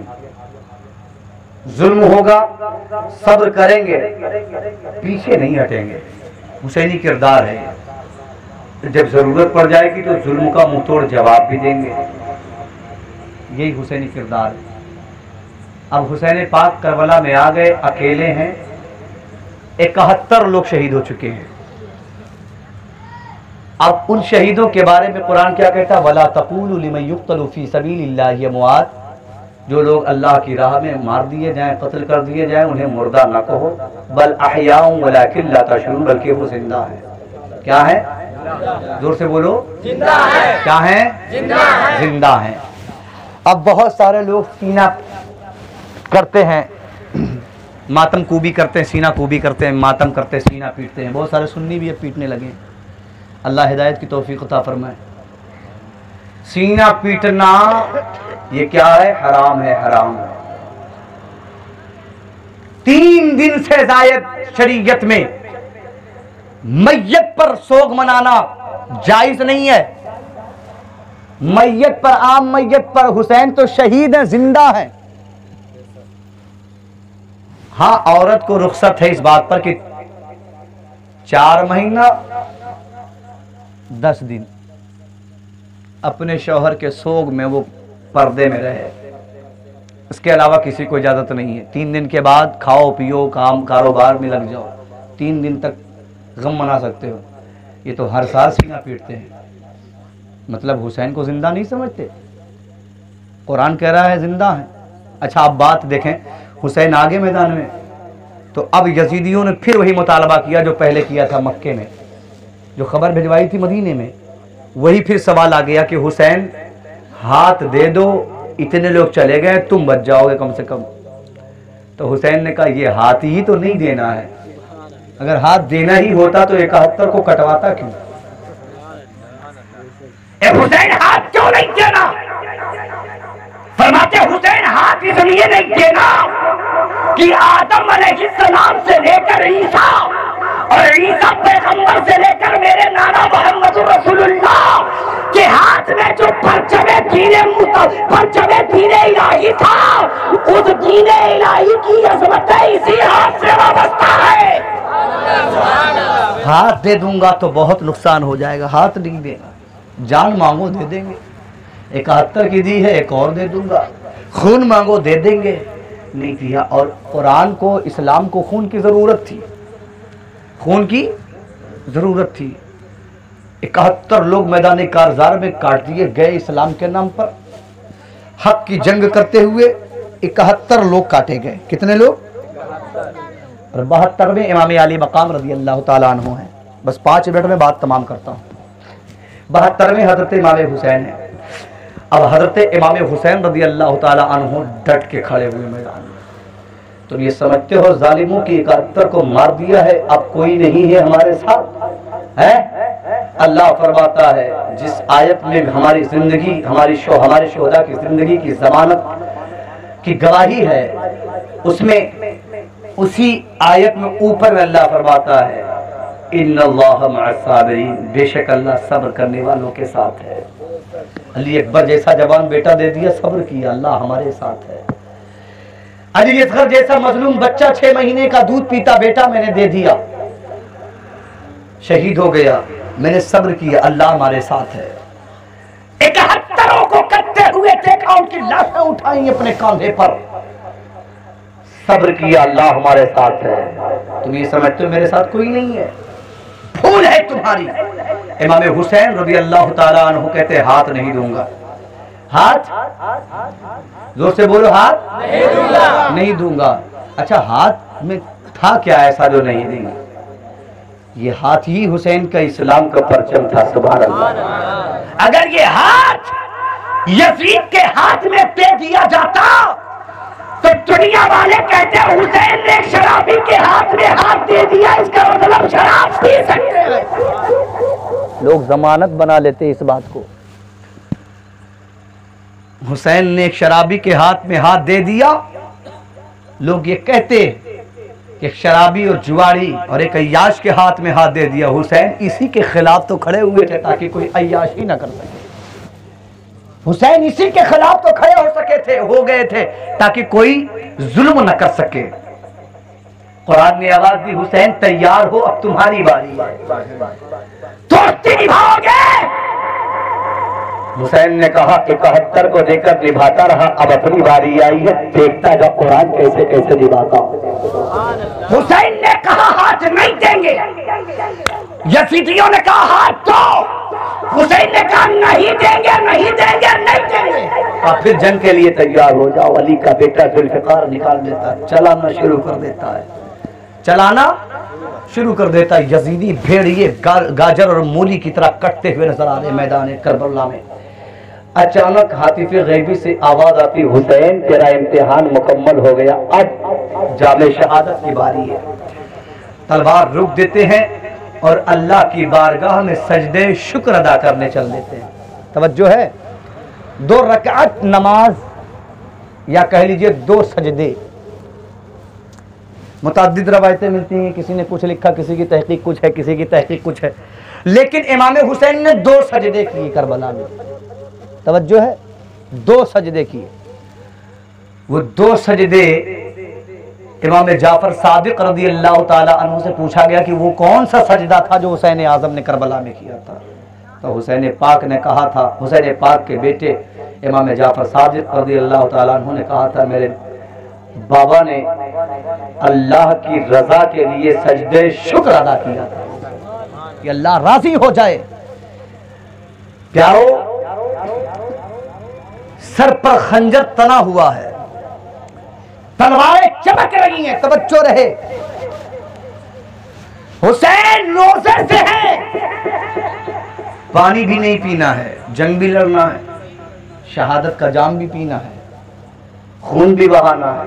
ظلم ہوگا صبر کریں گے، پیچھے نہیں ہٹیں گے۔ حسینی کردار ہے یہ، جب ضرورت پڑ جائے گی تو ظلم کا منہ توڑ جواب بھی دیں گے، یہی حسینی کردار ہے۔ اب حسین پاک کربلا میں آ گئے، اکیلے ہیں، 71 لوگ شہید ہو چکے ہیں۔ اب ان شہیدوں کے بارے میں قرآن کیا کہتا ہے؟ وَلَا تَقُولُوا لِمَن يُقْتَلُ فِي سَبِيلِ اللَّهِ أَمْوَاتٌ، جو لوگ اللہ کی راہ میں مار دیے جائیں، قتل کر دیے جائیں، انہیں مردہ نہ کہو، بل احیاء ولیکن لا تشعرون، بلکہ وہ زندہ ہیں۔ کیا ہے؟ زور سے بولو، زندہ ہے۔ کیا ہیں؟ زندہ ہیں، زندہ ہیں۔ اب بہت سارے لوگ سینہ کرتے ہیں، ماتم کوبی کرتے ہیں، سینہ کوبی کرتے ہیں، ماتم کرتے ہیں، سینہ پیٹتے ہیں۔ بہت سارے سنی بھی اب پیٹنے لگے، اللہ ہدایت کی توفیق عطا فرمائے۔ سینہ پیٹنا یہ کیا ہے؟ حرام ہے، حرام ہے۔ 3 دن سے زائد شریعت میں میت پر سوگ منانا جائز نہیں ہے۔ میت پر، عام میت پر، حسین تو شہید ہیں، زندہ ہیں۔ ہاں عورت کو رخصت ہے اس بات پر کہ 4 مہینہ 10 دن اپنے شوہر کے سوگ میں وہ پردے میں رہے، اس کے علاوہ کسی کو اجازت نہیں ہے۔ 3 دن کے بعد کھاؤ پیو، کام کاروبار میں لگ جاؤ، 3 دن تک غم منا سکتے ہو۔ یہ تو ہر سال سینہ پیٹتے ہیں، مطلب حسین کو زندہ نہیں سمجھتے؟ قرآن کہہ رہا ہے زندہ ہیں۔ اچھا اب بات دیکھیں، حسین آگے میدان میں، تو اب یزیدیوں نے پھر وہی مطالبہ کیا جو پہلے کیا تھا مکے میں، جو خبر بھجوائی تھی مدینے میں، وہی پھر سوال آ گیا کہ حسین ہاتھ دے دو، اتنے لوگ چلے گئے، تم بچ جاؤ گے کم سے کم۔ تو حسین نے کہا یہ ہاتھ ہی تو نہیں دینا ہے، اگر ہاتھ دینا ہی ہوتا تو 71 کو کٹواتا کیوں؟ اے حسین ہاتھ کیوں نہیں دینا؟ فرماتے حسین ہاتھ اس لیے نہیں دینا کہ آدم علیہ السلام سے لے کر عیسیٰ اور عیسیٰ پیغمبر سے لے کر میرے نانا محمد رسول اللہ کے ہاتھ میں جو پرچم دین الہی تھا، اس دین الہی کی عظمت اسی ہاتھ سے وابستہ ہے۔ ہاتھ دے دوں گا تو بہت نقصان ہو جائے گا، ہاتھ نہیں دینا، جان مانگو دے دیں گے۔ 71 की दी है, एक और दे दूंगा, खून मांगो दे देंगे, नहीं दिया। और कुरान को, इस्लाम को खून की ज़रूरत थी, खून की ज़रूरत थी। 71 लोग मैदान कारज़ार में काट दिए गए इस्लाम के नाम पर, हक की जंग करते हुए 71 लोग काटे गए। कितने लोग? और 72वें इमाम अली मकाम रज़ी अल्लाह ताला अन्हु हैं। बस 5 मिनट में बात तमाम करता हूँ। 72वें हज़रत इमाम हुसैन है। अब हज़रत इमाम हुसैन रज़ी अल्लाह ताला अन्हु डट के खड़े हुए मैदान में। तुम ये समझते हो जालिमों की 71 को मार दिया है, अब कोई नहीं है हमारे साथ है? अल्लाह फरमाता है जिस आयत में हमारी जिंदगी, हमारे शोहदा की जिंदगी की जमानत की गवाही है, उसमें उसी आयत में ऊपर में अल्लाह फरमाता है इन्नल्लाह मअस-साबिरीन, बेशक अल्लाह सब्र करने वालों के साथ है। अली अकबर जैसा जवान बेटा दे दिया, सब्र किया, अल्लाह हमारे साथ है। अली असगर जैसा मजलूम बच्चा 6 महीने का दूध पीता बेटा मैंने दे दिया, शहीद हो गया, मैंने सब्र किया, अल्लाह हमारे साथ है। 71 को करते हुए देखा, उनकी लाशें उठाई अपने कंधे पर, सब्र किया, अल्लाह हमारे साथ है। तुम ये समझते हो मेरे साथ कोई नहीं है, भूल है तुम्हारी। इमाम हुसैन रज़ी अल्लाह ताला अन्हु कहते हाथ नहीं दूंगा। हाथ जोर से बोलो, हाथ नहीं दूंगा, नहीं दूंगा। अच्छा, हाथ में था क्या ऐसा जो नहीं देंगे? ये हाथ ही हुसैन का इस्लाम का परचम था। सुभान अल्लाह। अगर ये हाथ यजीद के हाथ में दे दिया जाता तो दुनिया वाले कहते हुसैन ने शराबी के हाथ में हाथ दे दिया, इसका मतलब शराब पी सकते हैं। लोग जमानत बना लेते इस बात को। हुसैन ने एक शराबी के हाथ में हाथ दे दिया, लोग ये कहते कि शराबी और जुआरी और एक अय्याश के हाथ में हाथ दे दिया। हुसैन इसी के खिलाफ तो खड़े हुए थे ताकि कोई अय्याशी ना कर सके। हुसैन इसी के खिलाफ तो खड़े हो सके थे, हो गए थे, ताकि कोई जुल्म न कर सके। कुरान ने आवाज दी, हुसैन तैयार हो, अब तुम्हारी बारी है, दोस्ती निभाओगे? हुसैन ने कहा 71 को देकर निभाता रहा, अब अपनी बारी आई है, देखता जब कुरान कैसे कैसे निभाता हूं। हुसैन ने कहा हाथ नहीं देंगे, यजीदियों ने कहा हाथ दो, हुसैन ने कहा नहीं देंगे, नहीं देंगे, नहीं देंगे। और फिर जंग के लिए तैयार हो जाओ। अली का बेटा जुल्फिकार निकाल देता है, चलाना शुरू कर देता है, चलाना शुरू कर देता है। यजीदी भेड़िए गाजर और मूली की तरह कटते हुए नजर आ रहे मैदान करबला में। अचानक हातिफे गैबी से आवाज आती, हुसैन तेरा इम्तिहान मुकम्मल हो गया, अब जामे शहादत की बारी है। तलवार रुक देते हैं और अल्लाह की बारगाह में सजदे शुक्र अदा करने चल देते हैं। तवज्जो है, 2 रकात नमाज या कह लीजिए 2 सजदे। मुतअद्दिद रवायतें मिलती हैं, किसी ने कुछ लिखा, किसी की तहकीक कुछ है, किसी की तहकीक कुछ है, लेकिन इमाम हुसैन ने 2 सजदे किए करबला में। तवज्जो है, 2 सजदे किए। वो 2 सजदे इमाम जाफर सादिक रज़ी अल्लाह ताला अन्हु से पूछा गया कि वो कौन सा सजदा था जो हुसैन आज़म ने करबला में किया था। तो हुसैन पाक ने कहा था, हुसैन पाक के बेटे इमाम जाफर सादिक रज़ी अल्लाह ताला अन्हु ने कहा था, मेरे बाबा ने अल्लाह की रजा के लिए सजदे शुक्र अदा किया था कि अल्लाह राजी हो जाए। प्यारो, सर पर खंजर तना हुआ है, तलवारें चमक रही हैं, तवज्जो रहे। हुसैन रोजे से है, पानी भी नहीं पीना है, जंग भी लड़ना है, शहादत का जाम भी पीना है, खून भी बहाना है,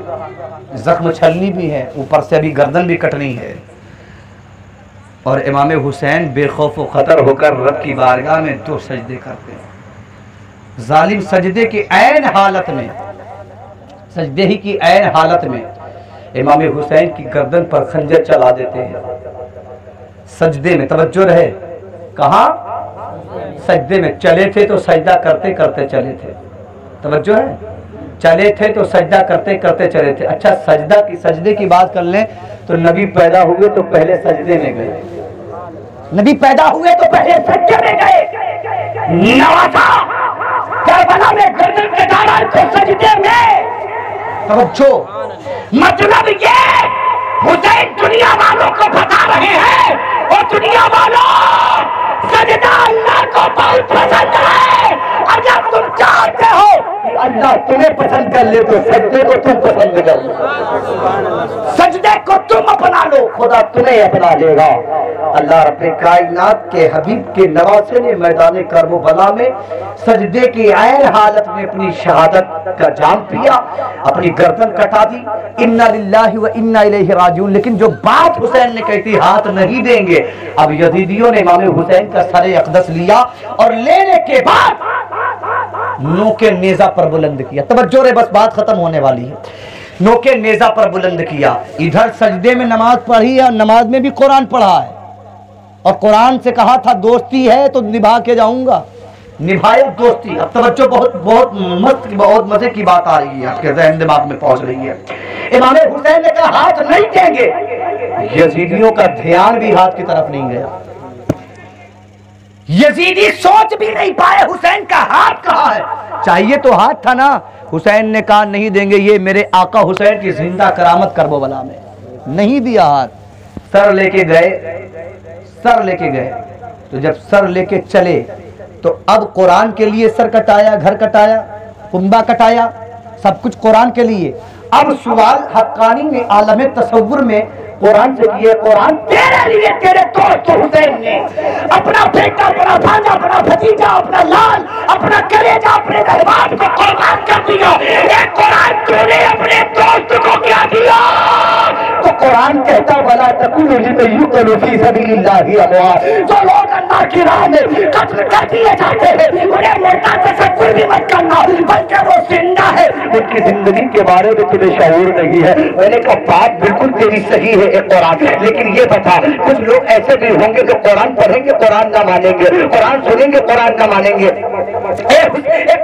जख्म छलनी भी है, ऊपर से अभी गर्दन भी कटनी है। और इमाम हुसैन बेखौफ व खतर होकर रब की बारगाह में 2 सजदे करते हैं। जालिम सजदे की ऐन हालत में, सजदे ही की ऐन हालत में इमाम हुसैन की गर्दन पर खंजर चला देते हैं। सजदे में, तवज्जो रहे, कहाँ? सजदे में। चले थे तो सजदा करते करते चले थे, तवज्जो है, चले थे तो सजदा करते करते चले थे। अच्छा, सजदे की बात कर लें तो नबी पैदा हुए तो पहले सजदे में गए, नबी पैदा हुए तो पहले सजदे में गए। नवासा کربلا میں گردن کٹانا تو سجدے میں توجہ مطلب یہ حسین دنیا والوں کو بتا رہے ہیں اور دنیا والوں سجدہ اللہ کو بہت پسند ہے. اگر تم چاہتے ہو کہ اللہ تمہیں پسند کر لے تو سجدے کو تم پسند کر لو, سجدے کو تم اپنا لو, خدا تمہیں اپنا لے گا. اللہ رب کائنات کے حبیب کے نواسے نے میدان کرب و بلا میں سجدے کی عین حالت میں اپنی شہادت کا جام پیا, اپنی گردن کٹا دی. انا للہ و انا الیہ راجعون. لیکن جو بات حسین نے کہی تھی ہاتھ نہیں دیں گے, اب یزیدیوں نے امام حسین کا سر اقدس لیا اور لینے کے بعد نوکے نیزہ پر بلند کیا. توجہ رے, بس بات ختم ہونے والی ہے. نوکے نیزہ پر بلند کیا, ادھر سجدے میں نماز پڑھی اور نماز میں بھی قرآن پڑھا ہے, اور قرآن سے کہا تھا دوستی ہے تو نبھا کے جاؤں گا, نبھایا دوستی. اب توجہ, بہت مزے کی بات آ رہی ہے, آپ کے ذہن دماغ میں پہنچ رہی ہے. امام حسین نے کہا ہاتھ نہیں دیں گے, یزیدیوں کا دھیان بھی ہاتھ کی طرف نہیں گیا. یزیدی سوچ بھی نہیں پائے حسین کا ہاتھ کہاں ہے. چاہیے تو ہاتھ تھا نا. حسین نے کہا نہیں دیں گے, یہ میرے آقا حسین کی زندہ کرامت کرب و بلا میں نہیں دیا ہاتھ. سر لے کے گئے, تو جب سر لے کے چلے تو اب قرآن کے لیے سر کٹایا, گھر کٹایا, کنبہ کٹایا, سب کچھ قرآن کے لیے. اب سوال حقانی میں عالم تصور میں قرآن سے کیے, قرآن تیرے لیے تیرے دوست حسین نے اپنا بیٹا, اپنا بھانجا, اپنا بھتیجا, اپنا لال, اپنا کلیجا, اپنے مہمان کو قربان کر دیا. ایک قرآن تو نے اپنے دوست کو کیا دیا؟ تو قرآن کہتا ولا تکونوا لمن یقتل فی سبیل اللہ اموات. جو لوگ اللہ کی راہ میں قتل کر دیے جاتے ہیں انہیں مردہ تصور بھی مت کرنا, بلکہ وہ زندہ ہے. ان کی زندگی کے بارے میں تمہیں شعور نہیں ہے. میں نے کہا بات بالکل تیری صحیح ہے قرآن, لیکن یہ بتا کچھ لوگ ایسے بھی ہوں گے جو قرآن پڑھیں گے قرآن نہ مانیں گے, قرآن سنیں گے قرآن نہ مانیں گے.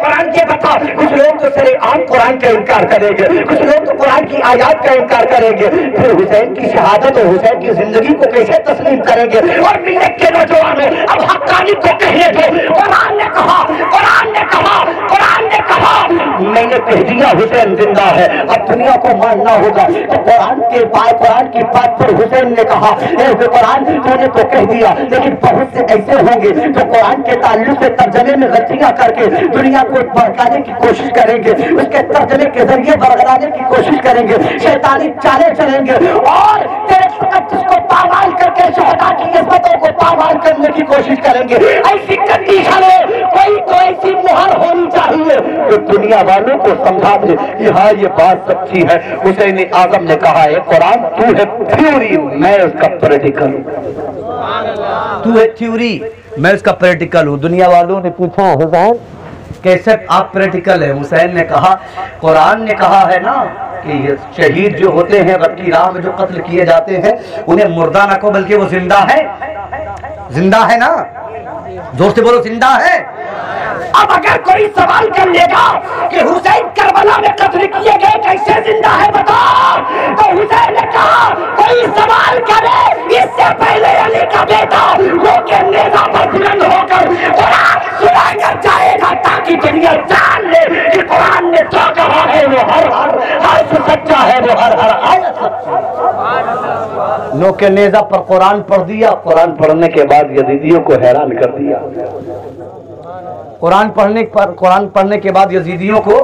قرآن یہ بتا کچھ لوگ تو سر عام قرآن کا انکار کریں گے, کچھ لوگ تو قرآن کی آیات کا انکار کریں گے. پھر حسین کی شہادت اور حسین کی زندگی کو کیسے تسلیم کریں گے؟ اور ملت کے نوجوان اب حقانی کو کہنے دو. قرآن نے کہا, قرآن نے کہا, قرآن نے کہا, میں نے کہہ دیا حسین زندہ ہے, اب دنیا کو ماننا ہوگا. تو قرآن کے قرآن کی بات پر حسین نے کہا اے قرآن تو نے تو کہہ دیا, لیکن بہت سے ایسے ہوں گے جو قرآن کے تعلق سے ترجمے میں غلطیاں کر کے دنیا کو بھڑکانے کی کوشش کریں گے, اس کے ترجمے کے ذریعے برگلانے کی کوشش کریں گے, شیطانی چالیں چلیں گے, اور تیرے تقدس کو پامال کر کے شہداء کی عظمتوں کو پامال کرنے کی کوشش کریں گے. ایسی کنڈیشن ہے, کوئی تو ایسی مہر ہونی چاہیے جو دنیا والوں کو سمجھا دے کہ ہاں یہ بات سچی ہے. حسین اعظم نے کہا ہے قرآن تو ہے تھیوری, میں اس کا پریکٹیکل ہوں. تو ہے تھیوری, میں اس کا پریکٹیکل ہوں. دنیا والوں نے پوچھا حسین کیسے آپ پریکٹیکل ہیں؟ حسین نے کہا قرآن نے کہا ہے نا کہ یہ شہید جو ہوتے ہیں رب کی راہ میں جو قتل کیے جاتے ہیں انہیں مردہ نہ کو بلکہ وہ زندہ ہے. زندہ ہے نا, زور سے بولو زندہ ہے. اب اگر کوئی سوال کر لے گا کہ حسین کربلا میں قتل کیے گئے کیسے زندہ ہے بتا, تو حسین نے کہا کوئی سوال کرے اس سے پہلے علی کا بیٹا وہ کے نیزہ پر بلند ہو کر قرآن سنا کر جائے گا تاکہ دنیا جان لے کہ قرآن نے جو کہا ہے وہ ہر حرف سچا ہے, وہ ہر آیت سچا ہے. نو کے نیزہ پر قرآن پڑھ دیا. قرآن پڑھنے کے بعد یزیدیوں کو حیران کر دیا. قرآن پڑھنے کے بعد یزیدیوں کو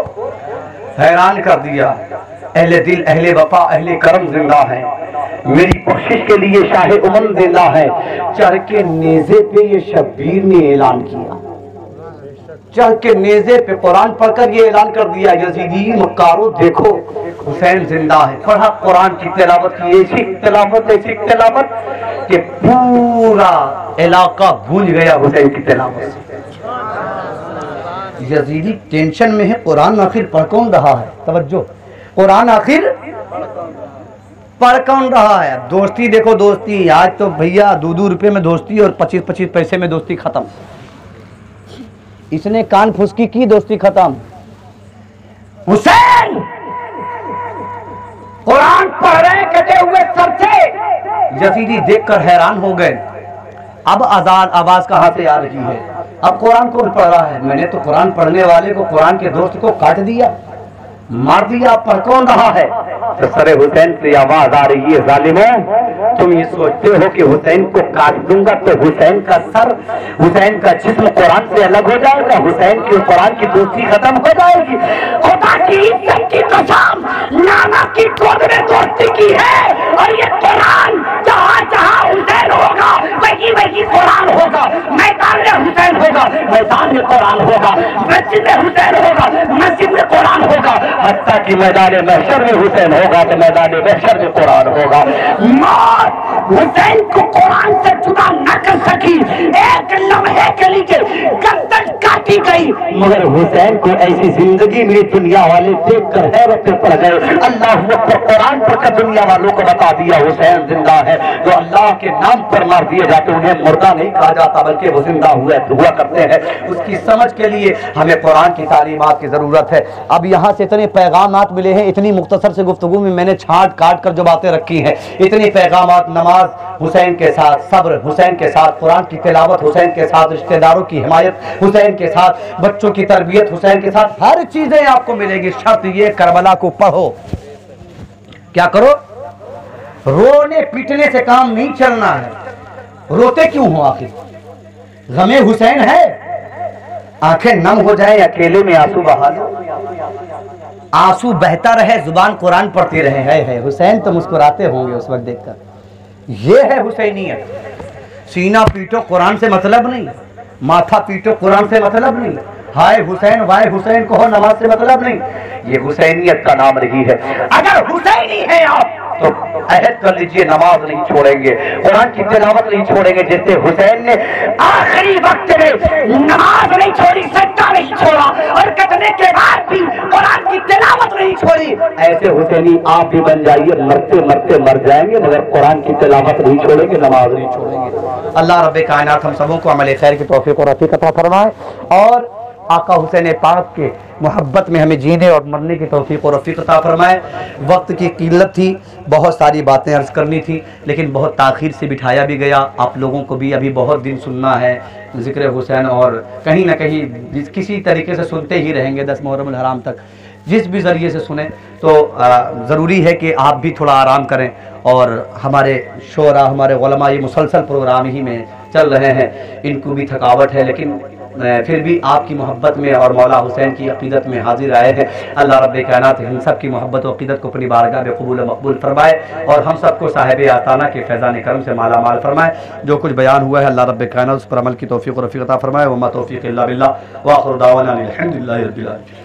حیران کر دیا. اہل دل, اہل وفا, اہل کرم زندہ ہیں. میری بخشش کے لیے شاہ امم زندہ ہے. چڑھ کے نیزے پہ یہ شبیر نے اعلان کیا, چڑھ کے نیزے پہ قرآن پڑھ کر یہ اعلان کر دیا یزیدی مکارو دیکھو حسین زندہ ہے. پڑھا قرآن کی تلاوت کی, ایسی تلاوت کہ پورا علاقہ گونج گیا حسین کی تلاوت سے. یزیدی ٹینشن میں ہے, قرآن آخر پڑھ کون رہا ہے؟ توجہ, قرآن آخر پڑھ کون رہا ہے؟ دوستی دیکھو دوستی, آج تو بھیا 2 روپے میں دوستی اور 25 پیسے میں دوستی ختم. اس نے کان پھسکی کی, دوستی ختم. حسین قرآن پڑھ رہے کٹے ہوئے سر سے. یزیدی دیکھ کر حیران ہو گئے. اب آواز کہاں سے آ رہی ہے؟ अब कुरान कौन पढ़ रहा है? मैंने तो कुरान पढ़ने वाले को, कुरान के दोस्त को काट दिया, मार दिया, पढ़ कौन रहा है? तो सर हुसैन से आवाज आ रही है, जालिमों तुम ये सोचते हो कि हुसैन को काट दूंगा तो हुसैन का सर, हुसैन का जिस्म कुरान से अलग हो जाएगा, हुसैन की कुरान की दोस्ती खत्म हो जाएगी। खुदा की इज्जत की कसम, नाना की गोद में दोस्ती की है, और ये कुरान जहाँ जहाँ हुसैन होगा वही वही कुरान होगा। मैदान में हुसैन होगा, मैदान में कुरान होगा, मस्जिद में हुसैन होगा, मस्जिद में कुरान होगा, हत्ता की मैदान महशर में हुसैन होगा तो मैदान महशर में कुरान होगा। मौत हुसैन को कुरान से जुदा न कर सकी, एक लम्हे के लिए गर्दन काटी गई, मगर हुसैन को ऐसी जिंदगी मिली दुनिया वाले देख कर हैरत में पड़ गए। अल्लाह अकबर कुरान पढ़कर दुनिया वालों को बता दिया हुसैन जिंदा है। जो अल्लाह के नाम पर मार दिए जाते उन्हें मुर्दा नहीं कहा जाता, बल्कि वो जिंदा हुआ करते हैं। उसकी समझ के लिए हमें कुरान की तालीमात की जरूरत है। अब यहाँ से इतने पैगामात मिले हैं, इतनी मुख्तसर से गुफ्तगू में मैंने छांट काट कर जो बातें रखी हैं, इतनी पैगामात, नमाज हुसैन के साथ, सब्र हुसैन के साथ, कुरान की तिलावत हुसैन के साथ, रिश्तेदारों की हिमायत हुसैन के साथ, बच्चों की तरबियत हुसैन के साथ, हर चीजें आपको मिलेगी। शर्त ये करबला को पढ़ो। क्या करो? रोने पीटने से काम नहीं चलना है। रोते क्यों हो आखिर? गमे हुसैन है, आंखें नम हो जाए, अकेले में आंसू बहा लो, आंसू बहता रहे, जुबान कुरान पढ़ती रहे। है हुसैन तो मुस्कुराते होंगे उस वक्त देखकर। ये है हुसैनियत। सीना पीटो, कुरान से मतलब नहीं, माथा पीटो, कुरान से मतलब नहीं, हाय हुसैन वाय हुसैन कहो, नमाज से मतलब नहीं। ये हुसैनियत का नाम नहीं है। अगर हुसैनी है आप तो अहद कर लीजिए, नमाज नहीं छोड़ेंगे, कुरान की तिलावत नहीं छोड़ेंगे। जैसे हुसैन ने आखिरी वक्त में नमाज नहीं छोड़ी, सजदा नहीं छोड़ा, और कटने के बाद भी कुरान की तिलावत नहीं छोड़ी, ऐसे हुसैनी आप भी बन जाइए। मरते मरते मर जाएंगे मगर कुरान की तिलावत नहीं छोड़ेंगे, नमाज नहीं छोड़ेंगे। अल्लाह रब्बे कायनात हम सबों को अमल खैर की तौफीक और रफ़ीक अता फरमाए, और आका हुसैन पाक के मोहब्बत में हमें जीने और मरने की तौफीक और रफ़ीक अता फरमाए। वक्त की किल्लत थी, बहुत सारी बातें अर्ज़ करनी थी, लेकिन बहुत ताख़ीर से बिठाया भी गया। आप लोगों को भी अभी बहुत दिन सुनना है ज़िक्र हुसैन, और कहीं ना कहीं किसी तरीके से सुनते ही रहेंगे 10 मुहर्रम हराम तक। जिस भी ज़रिए से सुने तो ज़रूरी है कि आप भी थोड़ा आराम करें। और हमारे शोरा, हमारे उलमा ये मुसलसल प्रोग्राम ही में चल रहे हैं, इनको भी थकावट है, लेकिन फिर भी आपकी मोहब्बत में और मौला हुसैन की अक़ीदत में हाजिर आए हैं। अल्लाह रब्बे कायनात हम सब की मोहब्बत और अक़ीदत को अपनी बारगाह में कबूल मकबूल फरमाए, और हम सबको साहिब आताना के फैज़ान करम से माला माल फरमाए। जो कुछ बयान हुआ है अल्लाह रब्बे कायनात उस पर अमल की तौफीक और रफ़ीक अता फरमाए। वमा तौफीक इल्ला बिल्लाह व आखिरु दावाना अनिल हम्दुलिल्लाहि रब्बिल आलमीन।